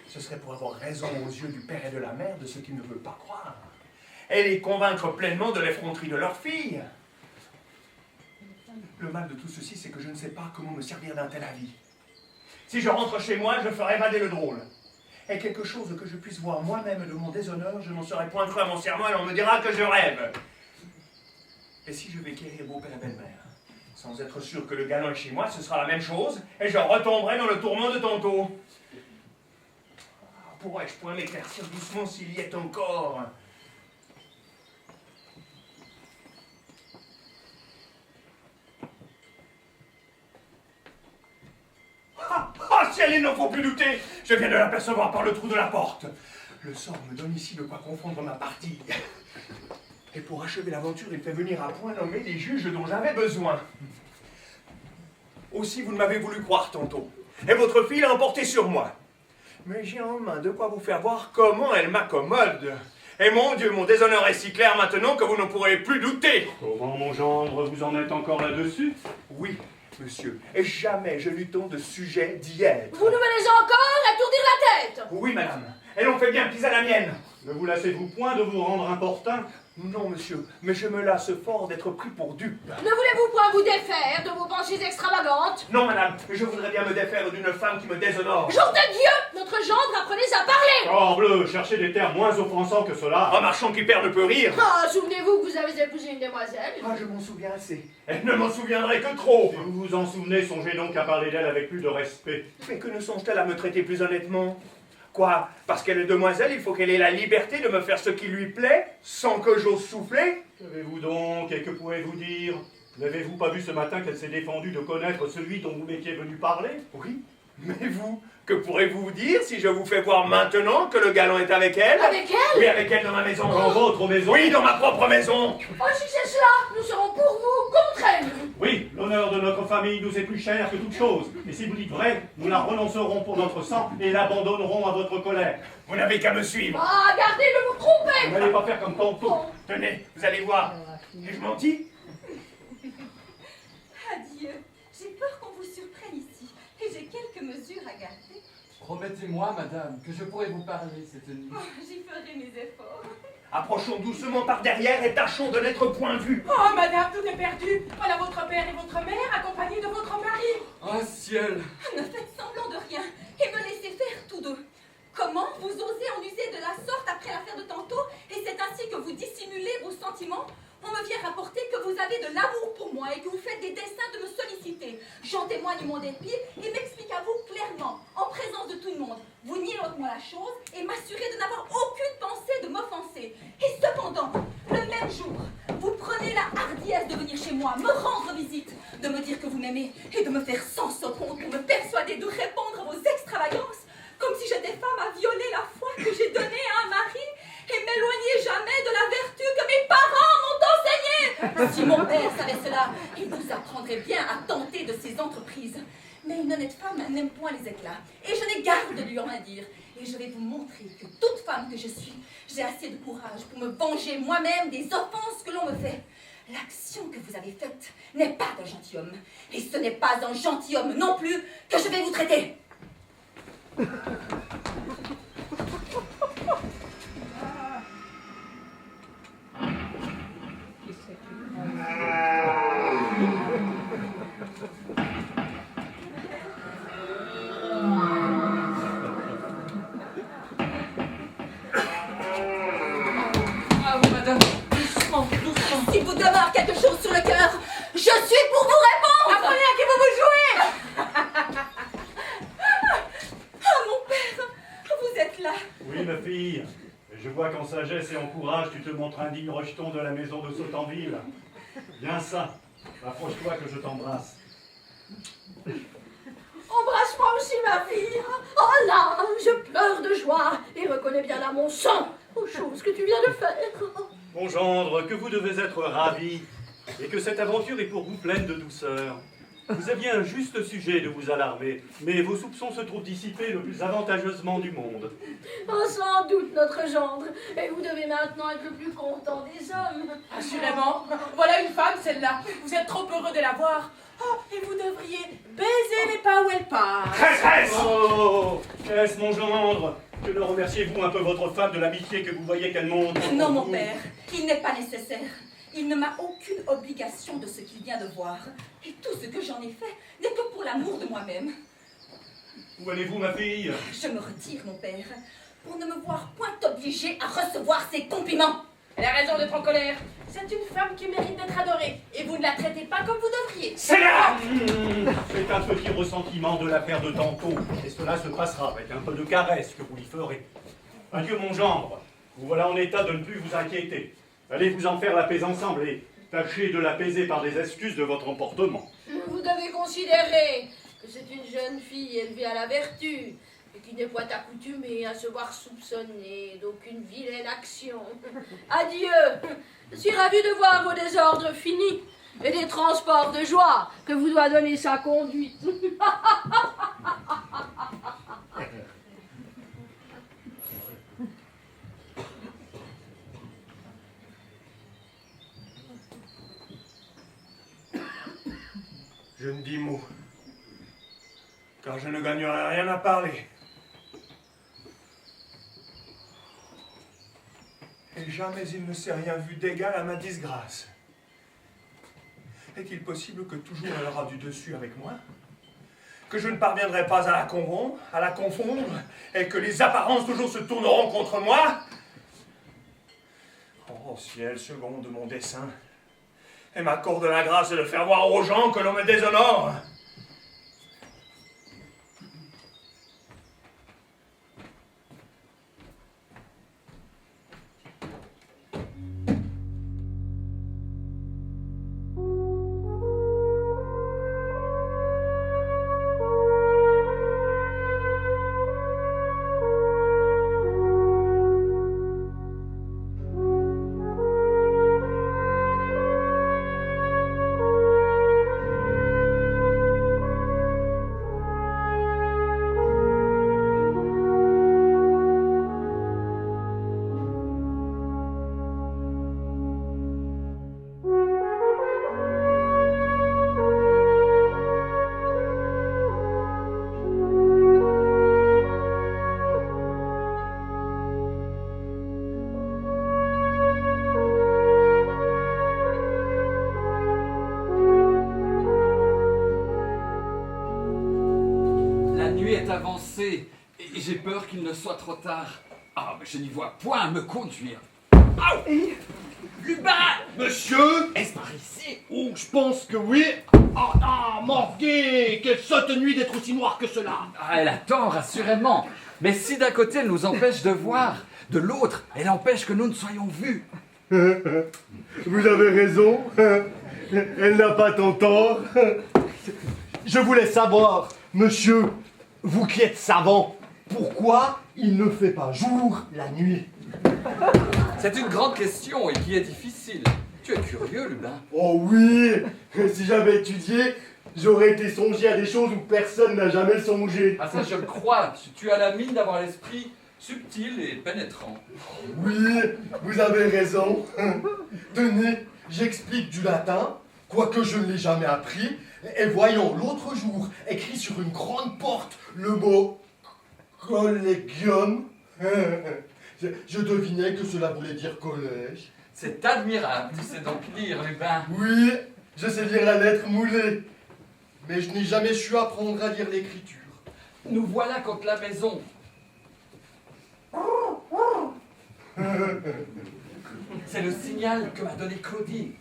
S1: ce serait pour avoir raison aux yeux du père et de la mère de ce qu'ils ne veulent pas croire. Et les convaincre pleinement de l'effronterie de leur fille. Le mal de tout ceci, c'est que je ne sais pas comment me servir d'un tel avis. Si je rentre chez moi, je ferai évader le drôle. Et quelque chose que je puisse voir moi-même de mon déshonneur, je n'en serai point cru à mon serment et on me dira que je rêve. Et si je vais quérir beau-père et belle-mère, sans être sûr que le galant est chez moi, ce sera la même chose, et je retomberai dans le tourment de tantôt. Pourrais-je point m'éclaircir doucement s'il y est encore? Ah, ciel, il n'en faut plus douter! Je viens de l'apercevoir par le trou de la porte. Le sort me donne ici de quoi confondre ma partie. Et pour achever l'aventure, il fait venir à point nommé les juges dont j'avais besoin. Aussi, vous ne m'avez voulu croire tantôt. Et votre fille l'a emporté sur moi. Mais j'ai en main de quoi vous faire voir comment elle m'accommode. Et mon Dieu, mon déshonneur est si clair maintenant que vous ne pourrez plus douter.
S3: Comment, mon gendre, vous en êtes encore là-dessus?
S1: Oui, monsieur, et jamais je n'eus tant de sujet d'y être.
S4: Vous nous menez encore à tourdir la tête.
S1: Oui, madame, et l'on fait bien pis à la mienne.
S3: Ne vous lassez-vous point de vous rendre importun?
S1: Non, monsieur, mais je me lasse fort d'être pris pour dupe.
S4: Ne voulez-vous point vous défaire de vos pensées extravagantes?
S1: Non, madame, je voudrais bien me défaire d'une femme qui me déshonore.
S4: Jour de Dieu, notre gendre apprenez à parler.
S3: Oh, bleu, cherchez des termes moins offensants que cela.
S1: Un marchand qui perd ne peut rire.
S4: Ah, souvenez-vous que vous avez épousé une demoiselle.
S1: Ah, je m'en souviens assez. Et ne m'en souviendrai que trop.
S3: Si vous vous en souvenez, songez donc à parler d'elle avec plus de respect.
S1: Mais que ne songe-t-elle à me traiter plus honnêtement? Quoi? Parce qu'elle est demoiselle, il faut qu'elle ait la liberté de me faire ce qui lui plaît, sans que j'ose souffler?
S3: Qu'avez-vous donc et que pouvez-vous dire? N'avez-vous pas vu ce matin qu'elle s'est défendue de connaître celui dont vous m'étiez venu parler?
S1: Oui, Mais vous, que pourrez-vous dire si je vous fais voir maintenant que le galant est avec elle?
S4: Avec elle?
S1: Oui, avec elle dans ma maison.
S3: Dans votre maison?
S1: Oui, dans ma propre maison.
S4: Oh, si c'est cela, nous serons pour vous contre elle.
S3: Oui, l'honneur de notre famille nous est plus cher que toute chose. Et si vous dites vrai, nous la renoncerons pour notre sang et l'abandonnerons à votre colère.
S1: Vous n'avez qu'à me suivre.
S4: Ah, gardez de vous tromper.
S3: Vous n'allez pas faire comme tantôt.
S1: Tenez, vous allez voir. Ai-je menti?
S6: Adieu. J'ai peur qu'on vous surprenne ici. Et j'ai quelques mesures à garder.
S5: Promettez-moi, madame, que je pourrai vous parler cette nuit.
S6: Oh, j'y ferai mes efforts.
S1: Approchons doucement par derrière et tâchons de n'être point vus.
S7: Oh, madame, tout est perdu. Voilà votre père et votre mère, accompagnés de votre mari.
S5: Oh, ciel!
S6: Ne faites semblant de rien et me laissez faire tous deux. Comment vous osez en user de la sorte après l'affaire de tantôt et c'est ainsi que vous dissimulez vos sentiments? On me vient rapporter que vous avez de l'amour pour moi et que vous faites des desseins de me solliciter. J'en témoigne mon dépit et m'explique à vous clairement, en présence de tout le monde. Vous niez moi la chose et m'assurez de n'avoir aucune pensée de m'offenser. Et cependant, le même jour, vous prenez la hardiesse de venir chez moi, me rendre visite, de me dire que vous m'aimez et de me faire sans honte pour me persuader de répondre à vos extravagances, comme si j'étais femme à violer la foi que j'ai donnée à un mari et m'éloigner jamais de la vertu que mes parents m'ont enseignée. Si mon père savait cela, il vous apprendrait bien à tenter de ses entreprises. Mais une honnête femme n'aime point les éclats, et je n'ai garde de lui en dire. Et je vais vous montrer que toute femme que je suis, j'ai assez de courage pour me venger moi-même des offenses que l'on me fait. L'action que vous avez faite n'est pas d'un gentilhomme, et ce n'est pas un gentilhomme non plus que je vais vous traiter.
S5: Ah, madame, doucement, doucement.
S6: S'il vous demeure quelque chose sur le cœur, je suis pour vous répondre.
S7: Apprenez à qui vous vous jouez.
S6: Ah, mon père, vous êtes là.
S3: Oui, ma fille. Et je vois qu'en sagesse et en courage, tu te montres un digne rejeton de la maison de Sautanville. Bien ça. Approche-toi que je t'embrasse.
S4: Embrasse-moi aussi, ma fille. Oh là, je pleure de joie et reconnais bien là mon sang aux choses que tu viens de faire.
S3: Mon gendre, que vous devez être ravi, et que cette aventure est pour vous pleine de douceur. Vous aviez un juste sujet de vous alarmer, mais vos soupçons se trouvent dissipés le plus avantageusement du monde.
S4: Oh, sans doute, notre gendre. Et vous devez maintenant être le plus content des hommes.
S7: Assurément. Voilà une femme, celle-là. Vous êtes trop heureux de la voir. Oh, et vous devriez baiser les pas où elle passe.
S1: Traîtresse!
S3: Oh, qu'est-ce mon gendre? Que ne remerciez-vous un peu votre femme de l'amitié que vous voyez qu'elle montre?
S6: Non,
S3: pour
S6: mon
S3: vous?
S6: père, il n'est pas nécessaire. Il ne m'a aucune obligation de ce qu'il vient de voir. Et tout ce que j'en ai fait n'est que pour l'amour de moi-même.
S3: Où allez-vous, ma fille?
S6: Je me retire, mon père, pour ne me voir point obligée à recevoir ses compliments.
S7: Elle a raison d'être en colère. C'est une femme qui mérite d'être adorée. Et vous ne la traitez pas comme vous devriez.
S1: C'est là!
S3: C'est un petit ressentiment de l'affaire de tantôt, et cela se passera avec un peu de caresse que vous lui ferez. Adieu, mon gendre. Vous voilà en état de ne plus vous inquiéter. Allez vous en faire la paix ensemble et tâchez de l'apaiser par des excuses de votre emportement.
S4: Vous devez considérer que c'est une jeune fille élevée à la vertu et qui n'est point accoutumée à se voir soupçonnée d'aucune vilaine action. Adieu. Je suis ravie de voir vos désordres finis et des transports de joie que vous doit donner sa conduite.
S1: Je ne dis mot, car je ne gagnerai rien à parler. Et jamais il ne s'est rien vu d'égal à ma disgrâce. Est-il possible que toujours elle aura du dessus avec moi? Que je ne parviendrai pas à la confondre, et que les apparences toujours se tourneront contre moi? Oh, ciel, seconde mon dessein, et m'accorde la grâce de faire voir aux gens que l'on me déshonore.
S5: commencer, et j'ai peur qu'il ne soit trop tard. Ah, mais je n'y vois point me conduire.
S1: Lubin!
S2: Monsieur?
S1: Est-ce par ici?
S2: Oh, je pense que oui. Oh non, morgué! Quelle sotte nuit d'être aussi noire que cela!
S5: Ah, elle a tort, assurément. Mais si d'un côté elle nous empêche de voir, de l'autre, elle empêche que nous ne soyons vus.
S2: Vous avez raison. Elle n'a pas tant tort. Je voulais savoir, monsieur, vous qui êtes savant, pourquoi il ne fait pas jour la nuit?
S5: C'est une grande question et qui est difficile. Tu es curieux, Lubin.
S2: Oh oui! Si j'avais étudié, j'aurais été songé à des choses où personne n'a jamais songé.
S5: Ah ça, je le crois. Tu as la mine d'avoir l'esprit subtil et pénétrant.
S2: Oui, vous avez raison. Tenez, j'explique du latin, quoique je ne l'ai jamais appris, et voyons l'autre jour, écrit sur une grande porte, le mot collegium. Je devinais que cela voulait dire collège.
S5: C'est admirable. Tu sais donc lire, Lubin.
S2: Oui, je sais lire la lettre moulée, mais je n'ai jamais su apprendre à lire l'écriture.
S5: Nous voilà contre la maison. C'est le signal que m'a donné Claudine.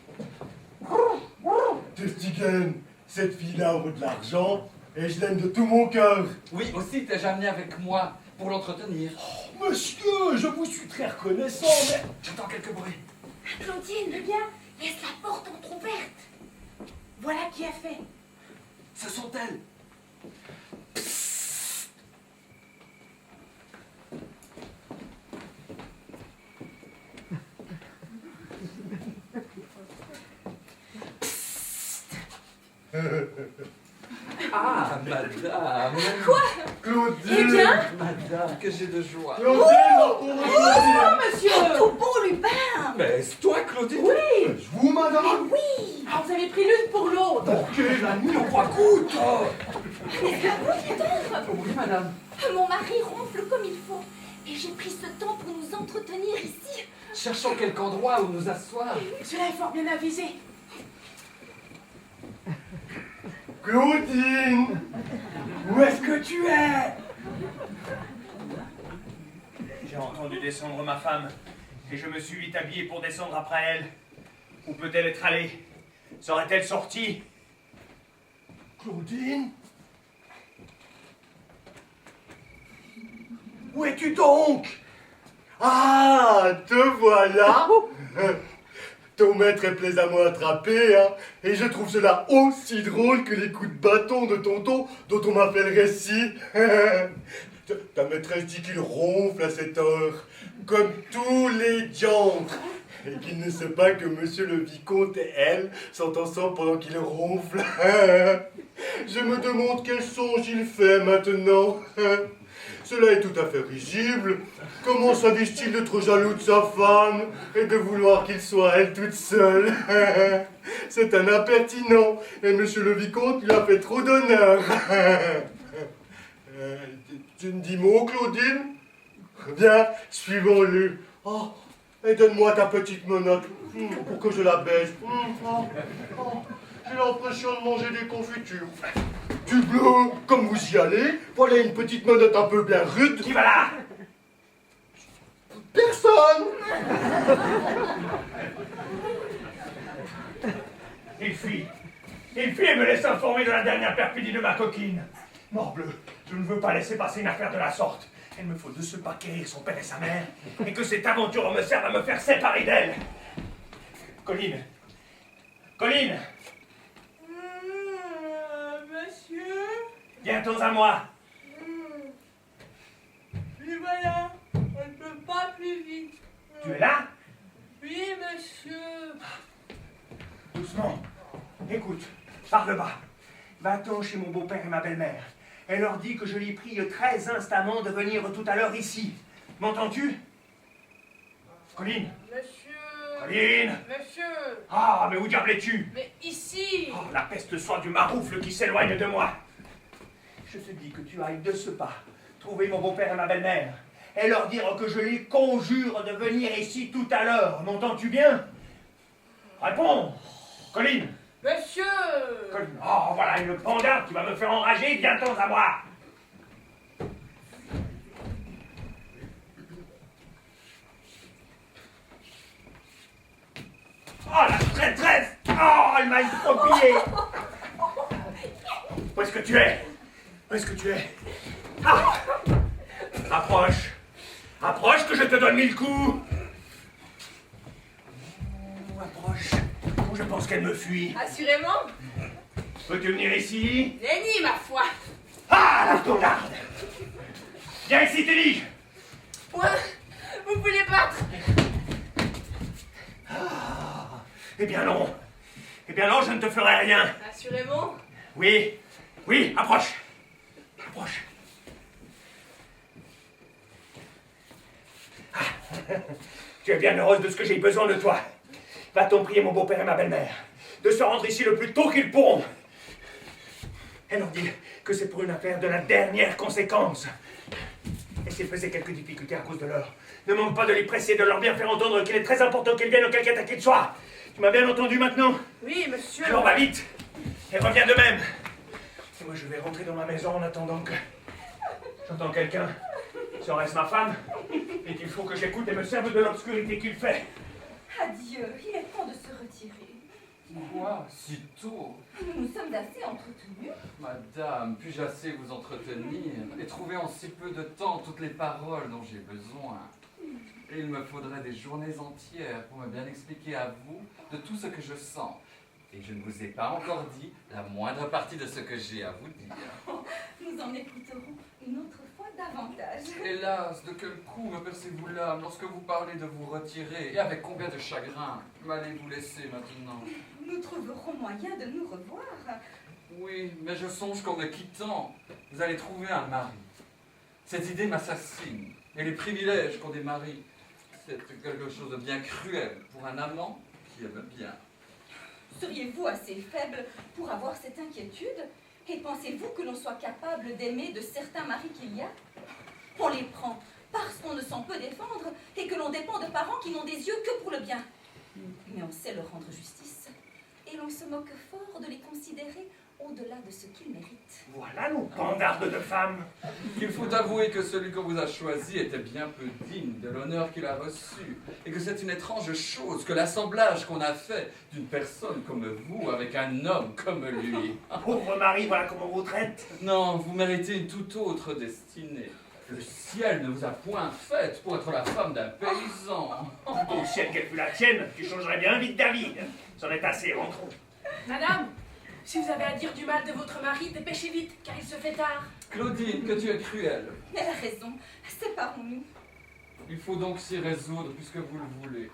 S2: Testigen, cette fille-là vaut de l'argent, et je l'aime de tout mon cœur.
S5: Oui, aussi t'ai amené avec moi pour l'entretenir.
S2: Oh, monsieur, je vous suis très reconnaissant, mais...
S5: J'entends quelques bruits.
S6: Claudine, eh bien, laisse la porte entrouverte.
S7: Voilà qui a fait.
S5: Ce sont elles. Ah, madame.
S6: Quoi?
S2: Claudine!
S7: Eh bien,
S5: Madame, que j'ai de joie.
S2: Claudine, ma pauvre Claudine!
S7: oh, monsieur!
S6: Tout beau, Lubin.
S5: Mais est-ce toi, Claudine?
S7: Oui!
S2: Vous, madame?
S6: Oui.
S7: Ah, vous avez pris l'une pour l'autre.
S2: Ok, la nuit aux trois gouttes!
S6: Est-ce que vous qui d'autre?
S5: Oui, madame.
S6: Mon mari ronfle comme il faut. Et j'ai pris ce temps pour nous entretenir ici.
S5: Cherchons quelque endroit où nous asseoir.
S7: Cela est fort bien avisé.
S2: Claudine! Où est-ce que tu es?
S1: J'ai entendu descendre ma femme, et je me suis vite habillé pour descendre après elle. Où peut-elle être allée? Serait-elle sortie?
S2: Claudine? Où es-tu donc? Ah, te voilà! Ton maître est plaisamment attrapé, hein, et je trouve cela aussi drôle que les coups de bâton de tonton dont on m'a fait le récit. Ta maîtresse dit qu'il ronfle à cette heure, comme tous les diantres, et qu'il ne sait pas que monsieur le vicomte et elle sont ensemble pendant qu'il ronfle. Je me demande quel songe il fait maintenant. Cela est tout à fait risible. Comment s'avise-t-il d'être jaloux de sa femme et de vouloir qu'il soit elle toute seule? C'est un impertinent, et monsieur le vicomte lui a fait trop d'honneur. Tu me dis mot, Claudine? Bien, suivons-le. Oh, et donne-moi ta petite menotte pour que je la baise. J'ai l'impression de manger des confitures. Du bleu, comme vous y allez, voilà une petite menotte un peu bien rude.
S1: Qui va là?
S2: Personne!
S1: Il fuit. Il fuit et me laisse informer de la dernière perfidie de ma coquine. Morbleu, je ne veux pas laisser passer une affaire de la sorte. Il me faut de ce pas quérir son père et sa mère, et que cette aventure me serve à me faire séparer d'elle. Colline. Colline.
S4: Monsieur,
S1: Viens-t'en à moi.
S4: lui voilà, on ne peut pas plus vite.
S1: Tu es là?
S4: Oui, monsieur.
S1: Doucement. Écoute, par le bas. Va-t'en chez mon beau-père et ma belle-mère. Et leur dis que je les prie très instamment de venir tout à l'heure ici. M'entends-tu? Colline.
S4: Monsieur.
S1: Colline.
S4: Monsieur.
S1: Ah, mais où diable es-tu?
S4: Mais ici.
S1: Oh, la peste soit du maroufle qui s'éloigne de moi. Je te dis que tu ailles de ce pas trouver mon beau-père et ma belle-mère et leur dire que je les conjure de venir ici tout à l'heure. M'entends-tu bien? Réponds. Colline.
S4: Monsieur.
S1: Colline. Oh, voilà une panda qui va me faire enrager. Viens-t'en à moi. elle m'a exproprié. Où est-ce que tu es? Où est-ce que tu es? Ah! Approche. Approche que je te donne 1000 coups. Approche. Je pense qu'elle me fuit.
S7: Assurément.
S1: Peux-tu venir ici?
S7: Nenni, ma foi.
S1: Ah, lave ton garde. Viens ici, t'es dit.
S7: Point. Vous voulez battre?
S1: Eh bien non. Eh bien non, je ne te ferai rien.
S7: Assurément.
S1: Oui, oui, approche. Approche. Ah. Tu es bien heureuse de ce que j'ai besoin de toi. Va-t-on prier mon beau-père et ma belle-mère de se rendre ici le plus tôt qu'ils pourront. Et leur dire que c'est pour une affaire de la dernière conséquence. Et s'ils faisaient quelques difficultés à cause de l'heure, ne manque pas de les presser, de leur bien faire entendre qu'il est très important qu'ils viennent auquel qu'à qu'ils soient. Tu m'as bien entendu maintenant?
S7: Oui, monsieur.
S1: Alors va vite. Et reviens de même. Et moi je vais rentrer dans ma maison en attendant que... J'entends quelqu'un. Serait-ce ma femme? Et qu'il faut que j'écoute et me serve de l'obscurité qu'il fait.
S6: Adieu, il est temps de se retirer.
S5: Quoi? Si tôt?
S6: Nous nous sommes assez entretenus.
S5: Madame, puis-je assez vous entretenir et trouver en si peu de temps toutes les paroles dont j'ai besoin? Et il me faudrait des journées entières pour me bien expliquer à vous de tout ce que je sens. Et je ne vous ai pas encore dit la moindre partie de ce que j'ai à vous dire.
S6: Nous en écouterons une autre fois davantage.
S5: Hélas, de quel coup me percez-vous l'âme lorsque vous parlez de vous retirer? Et avec combien de chagrin m'allez vous laisser maintenant?
S6: Nous trouverons moyen de nous revoir.
S5: Oui, mais je songe qu'en me quittant, vous allez trouver un mari. Cette idée m'assassine. Et les privilèges qu'ont des maris, c'est quelque chose de bien cruel pour un amant qui aime bien.
S6: Seriez-vous assez faible pour avoir cette inquiétude? Et pensez-vous que l'on soit capable d'aimer de certains maris qu'il y a? On les prend parce qu'on ne s'en peut défendre et que l'on dépend de parents qui n'ont des yeux que pour le bien. Mais on sait leur rendre justice. Et l'on se moque fort de les considérer au-delà de ce qu'ils méritent.
S1: Voilà nos bandardes de femmes.
S5: Il faut avouer que celui qu'on vous a choisi était bien peu digne de l'honneur qu'il a reçu, et que c'est une étrange chose que l'assemblage qu'on a fait d'une personne comme vous avec un homme comme lui.
S1: Pauvre mari, voilà comment on vous traite.
S5: Non, vous méritez une toute autre destinée. Le ciel ne vous a point faite pour être la femme d'un paysan.
S1: Au ciel qu'elle fût la tienne, tu changerais bien vite d'avis. C'en est assez, rentrons.
S7: Madame, si vous avez à dire du mal de votre mari, dépêchez vite, car il se fait tard.
S5: Claudine, que tu es cruelle.
S6: Elle a raison. Séparons-nous.
S5: Il faut donc s'y résoudre puisque vous le voulez.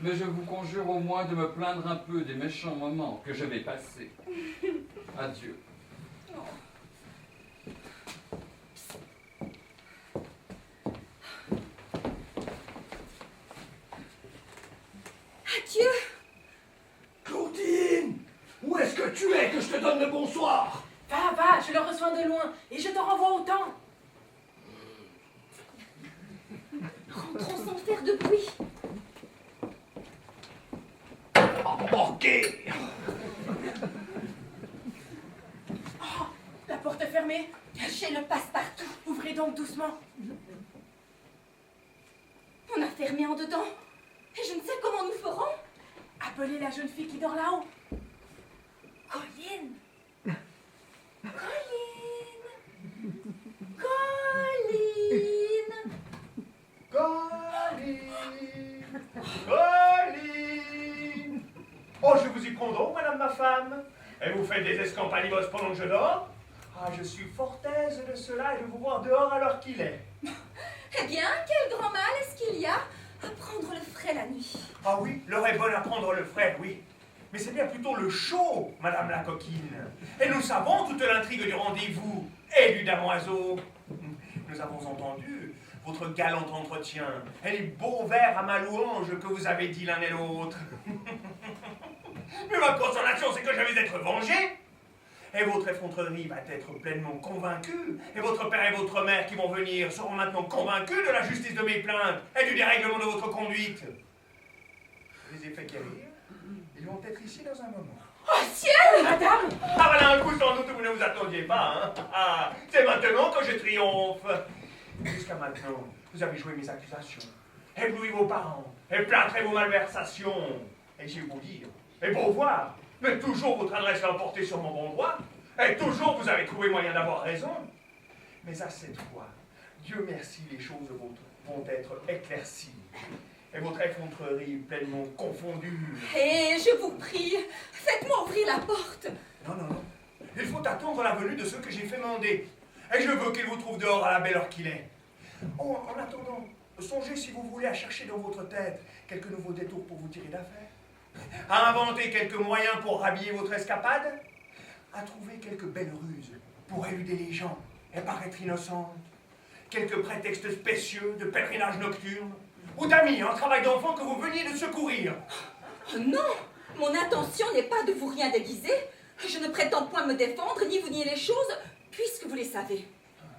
S5: Mais je vous conjure au moins de me plaindre un peu des méchants moments que je vais passer. Adieu.
S6: Adieu.
S1: Claudine, où est-ce que tu es que je te donne le bonsoir?
S7: Va, va, je le reçois de loin, et je te renvoie autant.
S6: Rentrons sans faire de bruit.
S1: Embarqué.
S7: Oh, la porte est fermée.
S6: Cachez le passe-partout.
S7: Ouvrez donc doucement.
S6: On a fermé en dedans. Et je ne sais comment nous ferons.
S7: Appelez la jeune fille qui dort là-haut.
S6: Colline. Colline. Colline.
S1: Colline. Colline. Oh, je vous y prends donc, madame ma femme. Et vous faites des escampalibos pendant que je dors? Ah, je suis fort aise de cela et de vous voir dehors à l'heure qu'il est.
S6: Eh bien, quel grand mal est-ce qu'il y a à prendre le frais la nuit?
S1: Ah oui, l'heure est bonne à prendre le frais, oui. Mais c'est bien plutôt le chaud, madame la coquine. Et nous savons toute l'intrigue du rendez-vous et du damoiseau. Nous avons entendu votre galant entretien et les beaux vers à ma louange que vous avez dit l'un et l'autre. Mais ma consolation, c'est que je vais être vengé. Et votre effronterie va être pleinement convaincue. Et votre père et votre mère qui vont venir seront maintenant convaincus de la justice de mes plaintes et du dérèglement de votre conduite. Les effets qui arrivent, ils vont être ici dans un moment.
S6: Oh ciel!
S7: Madame!
S1: Ah voilà un coup sans doute où vous ne vous attendiez pas, hein. Ah, c'est maintenant que je triomphe. Jusqu'à maintenant, vous avez joué mes accusations, ébloui vos parents, et plâtré vos malversations. Et j'ai vous dire, et pour voir, Mais toujours votre adresse l'a emporté sur mon bon droit, et toujours vous avez trouvé moyen d'avoir raison. Mais à cette fois, Dieu merci, les choses vont être éclaircies, et votre effronterie pleinement confondue.
S6: Et je vous prie, faites-moi ouvrir la porte.
S1: Non, non, non. Il faut attendre la venue de ceux que j'ai fait mander. Et je veux qu'ils vous trouvent dehors à la belle heure qu'il est. Oh, en attendant, songez si vous voulez à chercher dans votre tête quelques nouveaux détours pour vous tirer d'affaire, à inventer quelques moyens pour rhabiller votre escapade, à trouver quelques belles ruses pour éluder les gens et paraître innocente, quelques prétextes spécieux de pèlerinage nocturne, ou d'amis en travail d'enfant que vous veniez de secourir.
S6: Oh non, mon intention n'est pas de vous rien déguiser. Je ne prétends point me défendre, ni vous nier les choses, puisque vous les savez.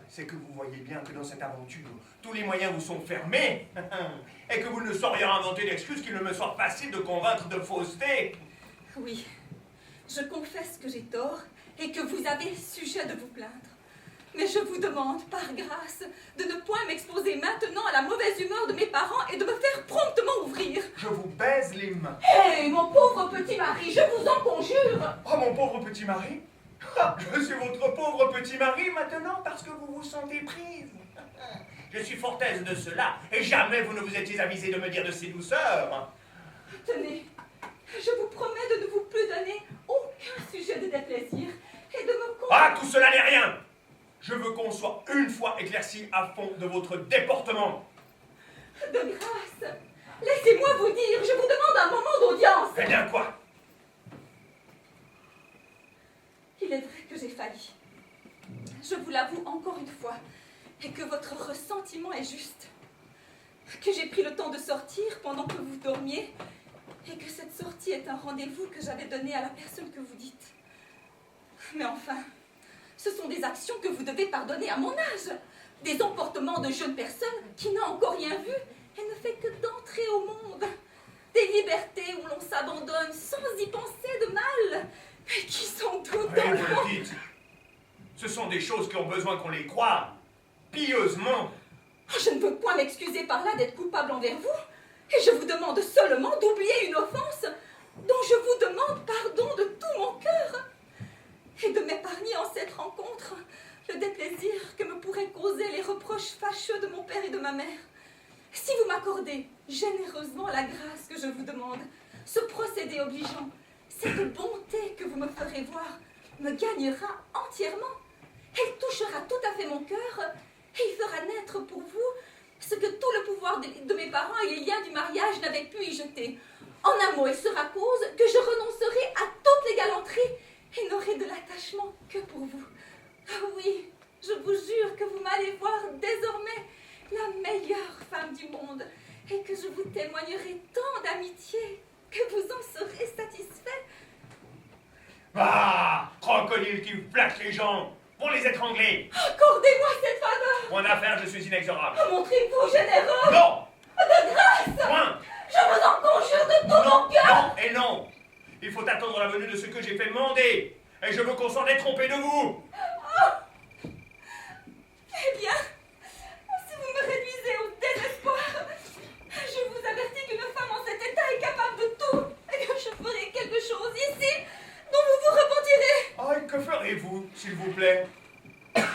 S1: C'est que vous voyez bien que dans cette aventure, tous les moyens vous sont fermés, et que vous ne sauriez inventer d'excuses qu'il ne me soit facile de convaincre de fausseté.
S6: Oui, je confesse que j'ai tort, et que vous avez sujet de vous plaindre. Mais je vous demande, par grâce, de ne point m'exposer maintenant à la mauvaise humeur de mes parents et de me faire promptement ouvrir.
S1: Je vous baise les mains.
S6: Hé, mon pauvre petit mari, je vous en conjure.
S1: Oh, mon pauvre petit mari. Ah, je suis votre pauvre petit mari maintenant parce que vous vous sentez prise. Je suis fort aise de cela, et jamais vous ne vous étiez avisé de me dire de ces douceurs.
S6: Tenez, je vous promets de ne vous plus donner aucun sujet de déplaisir et de me...
S1: Ah, tout cela n'est rien. Je veux qu'on soit une fois éclairci à fond de votre déportement.
S6: De grâce, laissez-moi vous dire, je vous demande un moment d'audience.
S1: Eh bien quoi?
S6: Il est vrai que j'ai failli. Je vous l'avoue encore une fois, et que votre ressentiment est juste. Que j'ai pris le temps de sortir pendant que vous dormiez, et que cette sortie est un rendez-vous que j'avais donné à la personne que vous dites. Mais enfin, ce sont des actions que vous devez pardonner à mon âge, des emportements de jeune personne qui n'a encore rien vu et ne fait que d'entrer au monde, des libertés où l'on s'abandonne sans y penser de mal, et qui sans doute
S1: Oui, vous le dites. Ce sont des choses qui ont besoin qu'on les croie, pieusement.
S6: Je ne veux point m'excuser par là d'être coupable envers vous, et je vous demande seulement d'oublier une offense dont je vous demande pardon de tout mon cœur, et de m'épargner en cette rencontre le déplaisir que me pourraient causer les reproches fâcheux de mon père et de ma mère. Si vous m'accordez généreusement la grâce que je vous demande, ce procédé obligeant, cette bonté que vous me ferez voir me gagnera entièrement. Elle touchera tout à fait mon cœur et il fera naître pour vous ce que tout le pouvoir de mes parents et les liens du mariage n'avaient pu y jeter. En un mot, il sera cause que je renoncerai à toutes les galanteries et n'aurai de l'attachement que pour vous. Ah oui, je vous jure que vous m'allez voir désormais la meilleure femme du monde et que je vous témoignerai tant d'amitié que vous en serez satisfait.
S1: Ah, crocodile qui flatte les gens pour les étrangler.
S6: Accordez-moi cette faveur.
S1: Mon affaire, je suis inexorable.
S6: Montrez-vous généreux.
S1: Non,
S6: De grâce.
S1: point.
S6: Je vous en conjure de tout mon cœur.
S1: Non et non. Il faut attendre la venue de ce que j'ai fait demander. Et je veux qu'on s'en détrompé de vous.
S6: Eh bien, si vous me réduisez au désespoir, je vous avertis qu'une femme en cet état est capable de tout et que je ferai quelque chose ici dont vous vous repentirez.
S1: Ah, et que ferez-vous, s'il vous plaît?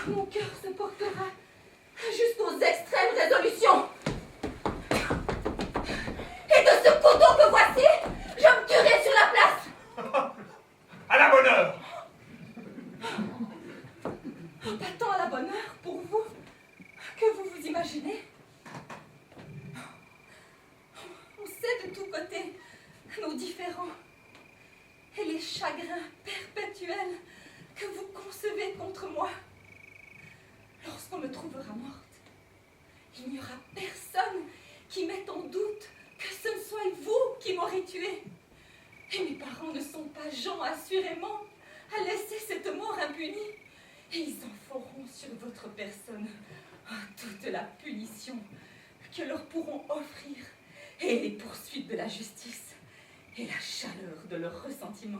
S6: Mon cœur se portera jusqu'aux extrêmes résolutions. Et de ce couteau que voici, je me tuerai sur la place.
S1: À la bonne heure.
S6: Pas tant à la bonne heure pour vous que vous vous imaginez. On sait de tous côtés nos différends et les chagrins perpétuels que vous concevez contre moi. Lorsqu'on me trouvera morte, il n'y aura personne qui mette en doute que ce ne soit vous qui m'aurez tuée. Et mes parents ne sont pas gens, assurément, à laisser cette mort impunie. Et ils en feront sur votre personne toute la punition que leur pourront offrir, et les poursuites de la justice, et la chaleur de leur ressentiment.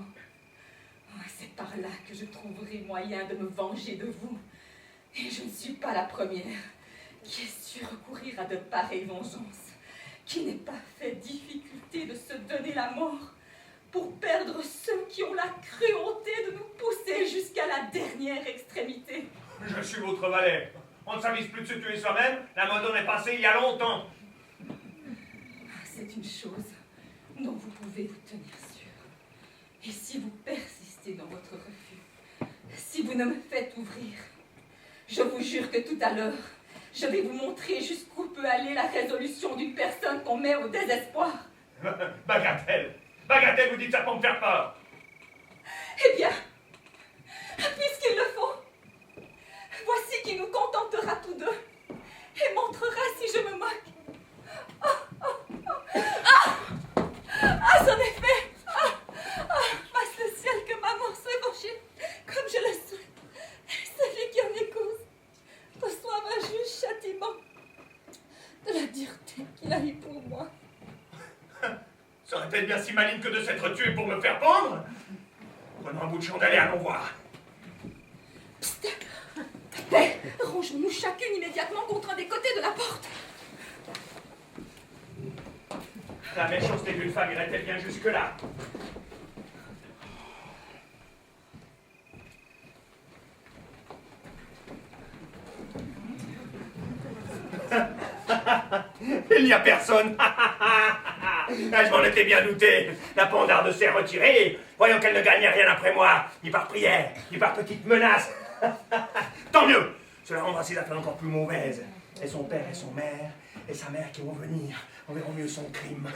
S6: C'est par là que je trouverai moyen de me venger de vous. Et je ne suis pas la première qui ait su recourir à de pareilles vengeances, qui n'ait pas fait difficulté de se donner la mort pour perdre ceux qui ont la cruauté de nous pousser jusqu'à la dernière extrémité.
S1: Je suis votre valet. On ne s'avise plus de se tuer soi-même. La mode en est passée il y a longtemps.
S6: C'est une chose dont vous pouvez vous tenir sûr. Et si vous persistez dans votre refus, si vous ne me faites ouvrir, je vous jure que tout à l'heure, je vais vous montrer jusqu'où peut aller la résolution d'une personne qu'on met au désespoir.
S1: Bagatelle. Bagatelle, vous dites ça pour me faire peur.
S6: Eh bien, puisqu'il le faut, voici qui nous contentera tous deux et montrera si je me moque. C'en est fait. Fasse le ciel que ma mort soit épanchée, comme je le souhaite. Et celui qui en est cause reçoive un juste châtiment de la dureté qu'il a eue pour moi.
S1: Serait-elle bien si maligne que de s'être tuée pour me faire pendre? Prenons un bout de chandelle et allons voir.
S6: Psst. Paix, rangeons-nous chacune immédiatement contre un des côtés de la porte.
S1: La méchanceté d'une femme irait-elle bien jusque-là? Il n'y a personne. Je m'en étais bien douté. La pendarde s'est retirée, voyant qu'elle ne gagnait rien après moi, ni par prière, ni par petite menace. Tant mieux. Cela rendra ses affaires encore plus mauvaises. Et son père et son mère, et sa mère qui vont venir, on verra mieux son crime.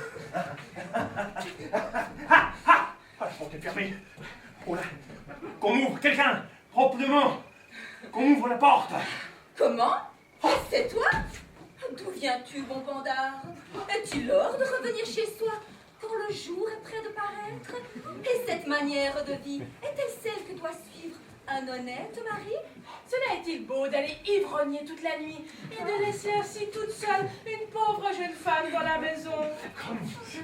S1: La porte est fermée. Oh là. Qu'on m'ouvre, quelqu'un, proprement. Qu'on m'ouvre la porte.
S6: Comment? C'est toi? D'où viens-tu, bon pandard? Es-tu l'or de revenir chez soi quand le jour est près de paraître? Et cette manière de vie est-elle celle que doit suivre un honnête mari?
S7: Cela est-il beau d'aller ivrogner toute la nuit et de laisser ainsi toute seule une pauvre jeune femme dans la maison?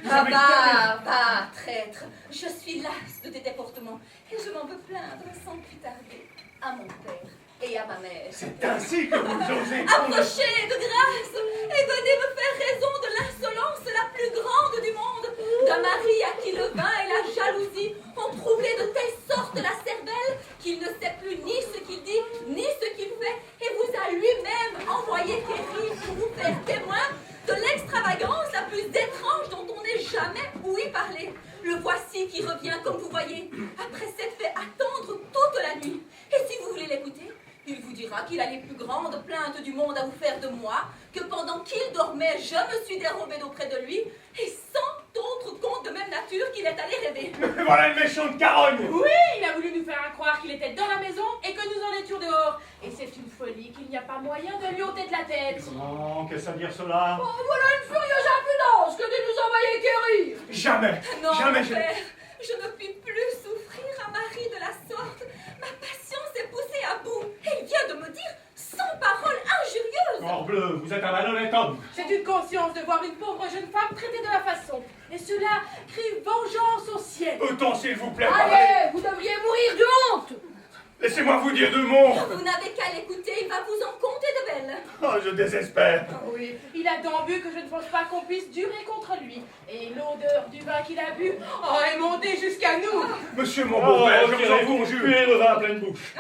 S6: Va, traître, je suis lasse de tes déportements et je m'en veux plaindre sans plus tarder à mon père et à ma mère.
S1: C'est ainsi que vous osez.
S6: Approchez de grâce et venez me faire raison de l'insolence la plus grande du monde, d'un mari à qui le vin et la jalousie ont troublé de telle sorte la cervelle qu'il ne sait plus ni ce qu'il dit ni ce qu'il fait et vous a lui-même envoyé périr pour vous faire témoin de l'extravagance la plus étrange dont on n'ait jamais ouï parler. Le voici qui revient, comme vous voyez, après s'être fait attendre toute la nuit. Et si vous voulez l'écouter, il vous dira qu'il a les plus grandes plaintes du monde à vous faire de moi, que pendant qu'il dormait, je me suis dérobée d'auprès de lui, et cent autres contes de même nature qu'il est allé rêver.
S1: Mais voilà une méchante carogne.
S7: Oui, il a voulu nous faire croire qu'il était dans la maison et que nous en étions dehors. Et c'est une folie qu'il n'y a pas moyen de lui ôter de la tête.
S3: Comment? Qu'est-ce à dire cela?
S4: Oh, voilà une furieuse impudence que de nous envoyer quérir.
S1: Jamais.
S6: Non,
S1: Jamais.
S6: mon père, je ne puis plus souffrir un mari de la sorte. Ma patience est poussée à bout, et il vient de me dire 100 paroles injurieuses.
S3: Morbleu, vous êtes un malhonnête homme.
S7: C'est une conscience de voir une pauvre jeune femme traitée de la façon. Et cela crie vengeance au ciel.
S1: Peut-on, s'il vous plaît, parler?
S4: Allez, vous devriez mourir de honte.
S1: Laissez-moi vous dire deux mots.
S6: Vous n'avez qu'à l'écouter, il va vous en conter de belles.
S1: Oh, je désespère.
S7: Oh oui, il a tant bu que je ne pense pas qu'on puisse durer contre lui. Et l'odeur du vin qu'il a bu est montée jusqu'à nous.
S1: Monsieur mon beau-père, je vous en conjure.
S3: Puez le vin à pleine bouche.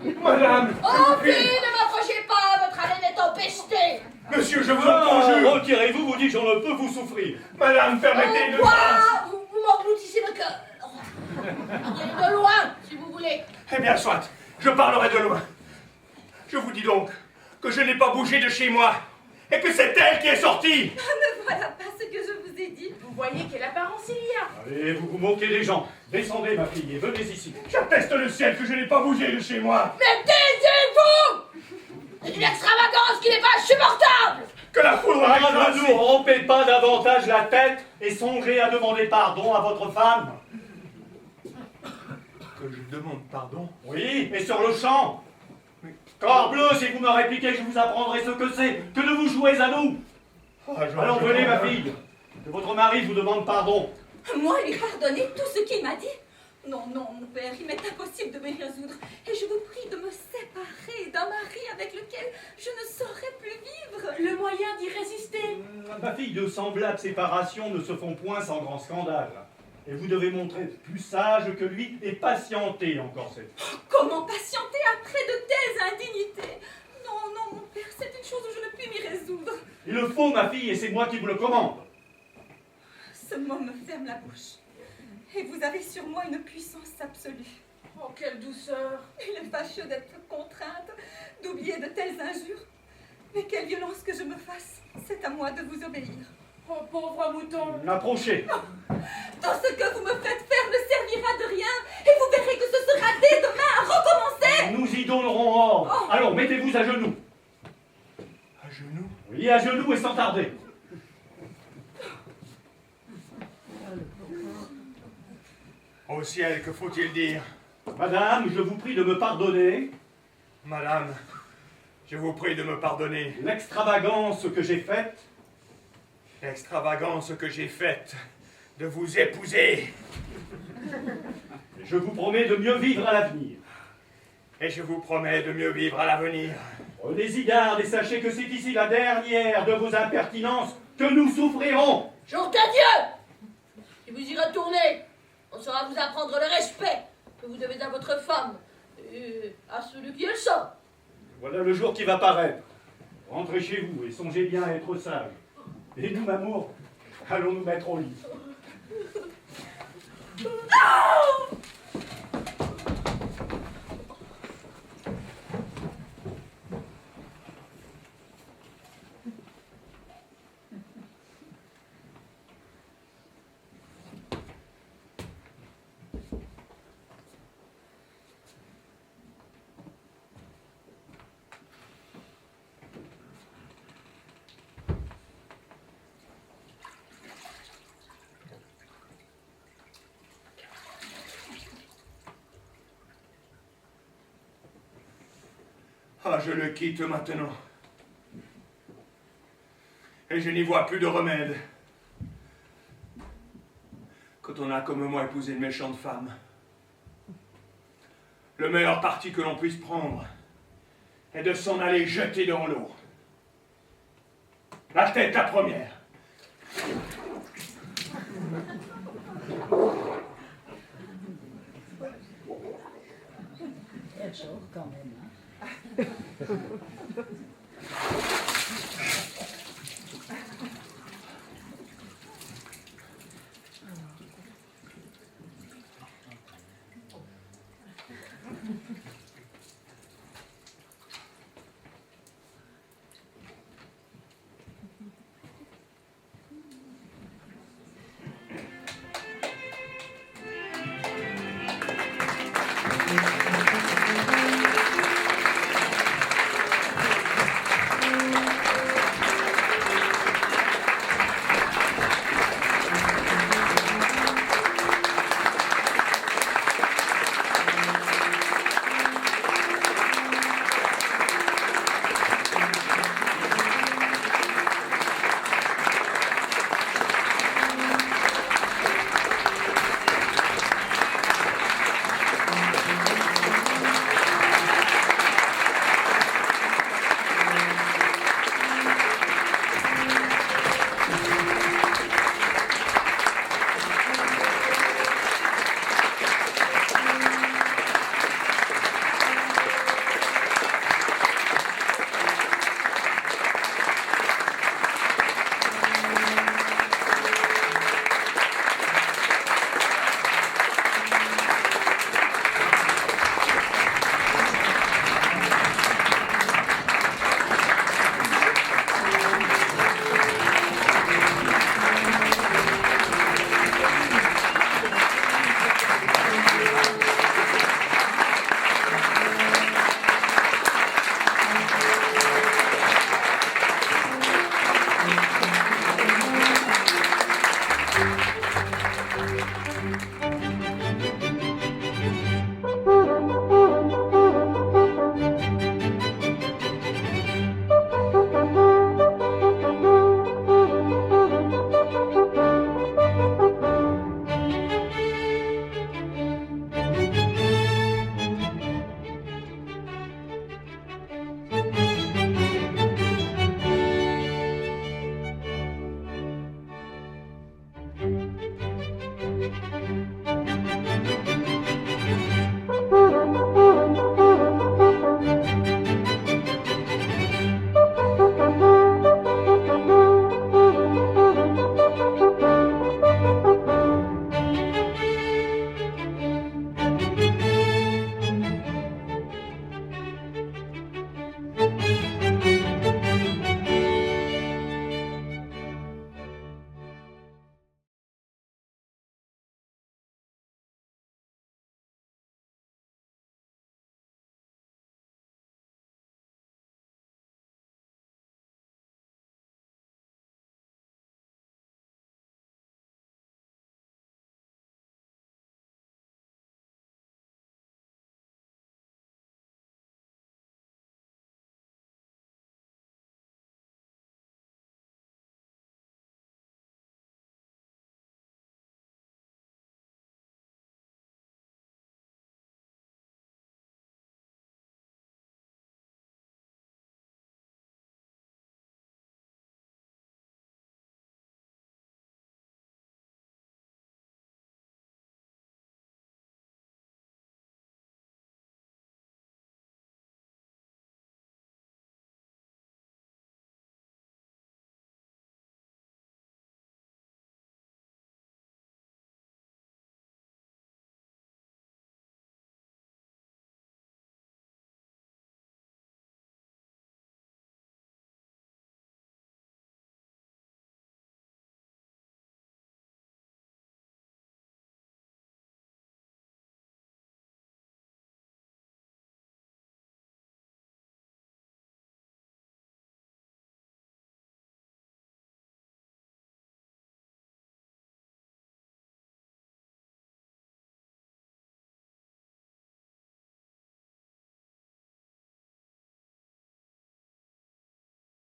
S1: Madame.
S4: Oh, fille, ne m'approchez pas, votre haleine est empestée.
S1: Monsieur, je vous en conjure.
S3: Retirez-vous, vous dis je ne peux vous souffrir.
S1: Madame, permettez de...
S4: Quoi? Vous m'engloutissez le cœur. Parlez de loin, si vous voulez.
S1: Eh bien, soit. Je parlerai de loin. Je vous dis donc que je n'ai pas bougé de chez moi et que c'est elle qui est sortie.
S6: Ne voilà pas ce que je vous ai dit.
S7: Vous voyez quelle apparence il y a.
S3: Allez, vous vous moquez des gens. Descendez, ma fille, et venez ici.
S1: J'atteste le ciel que je n'ai pas bougé de chez moi.
S4: Mais taisez-vous! C'est une extravagance qui n'est pas supportable.
S1: Que la foudre arrive
S3: Ne
S1: ainsi.
S3: nous rompez pas davantage la tête et songez à demander pardon à votre femme.
S1: Que je demande pardon.
S3: Oui, et sur le champ. Corbleu, si vous me répliquez, je vous apprendrai ce que c'est que de vous jouer à nous. Alors venez, ma fille, que votre mari vous demande pardon.
S6: Moi, lui pardonner tout ce qu'il m'a dit? Non, non, mon père, il m'est impossible de me résoudre. Et je vous prie de me séparer d'un mari avec lequel je ne saurais plus vivre.
S7: Le moyen d'y résister.
S3: Ma fille, de semblables séparations ne se font point sans grand scandale. Et vous devez montrer plus sage que lui et patienter encore cette fois.
S6: Comment patienter après de telles indignités? Non, non, mon père, c'est une chose où je ne puis m'y résoudre.
S3: Il le faut, ma fille, et c'est moi qui vous le commande.
S6: Ce mot me ferme la bouche. Et vous avez sur moi une puissance absolue.
S4: Oh, quelle douceur!
S6: Il est fâcheux d'être contrainte, d'oublier de telles injures. Mais quelle violence que je me fasse, c'est à moi de vous obéir.
S4: Oh, pauvre mouton!
S3: Approchez.
S6: Tout ce que vous me faites faire ne servira de rien, et vous verrez que ce sera dès demain à recommencer.
S3: Nous y donnerons ordre. Allons, mettez-vous à genoux.
S2: À genoux?
S3: Oui, à genoux et sans tarder.
S2: Au ciel, que faut-il dire?
S3: Madame, je vous prie de me pardonner
S2: Madame, je vous prie de me pardonner
S3: l'extravagance que j'ai faite.
S2: l'extravagance que j'ai faite de vous épouser.
S3: Je vous promets de mieux vivre à l'avenir.
S2: Et je vous promets de mieux vivre à l'avenir.
S3: Prenez-y garde et sachez que c'est ici la dernière de vos impertinences que nous souffrirons.
S4: Jour de Dieu! Si vous y retournez, on saura vous apprendre le respect que vous devez à votre femme et à celui qui est sort.
S3: Voilà le jour qui va paraître. Rentrez chez vous et songez bien à être sage. Et nous, Mamour, allons nous mettre au lit.
S2: Ah, je le quitte maintenant. Et je n'y vois plus de remède. Quand on a comme moi épousé une méchante femme, le meilleur parti que l'on puisse prendre est de s'en aller jeter dans l'eau. La tête la première.
S8: Quel jour quand même, hein?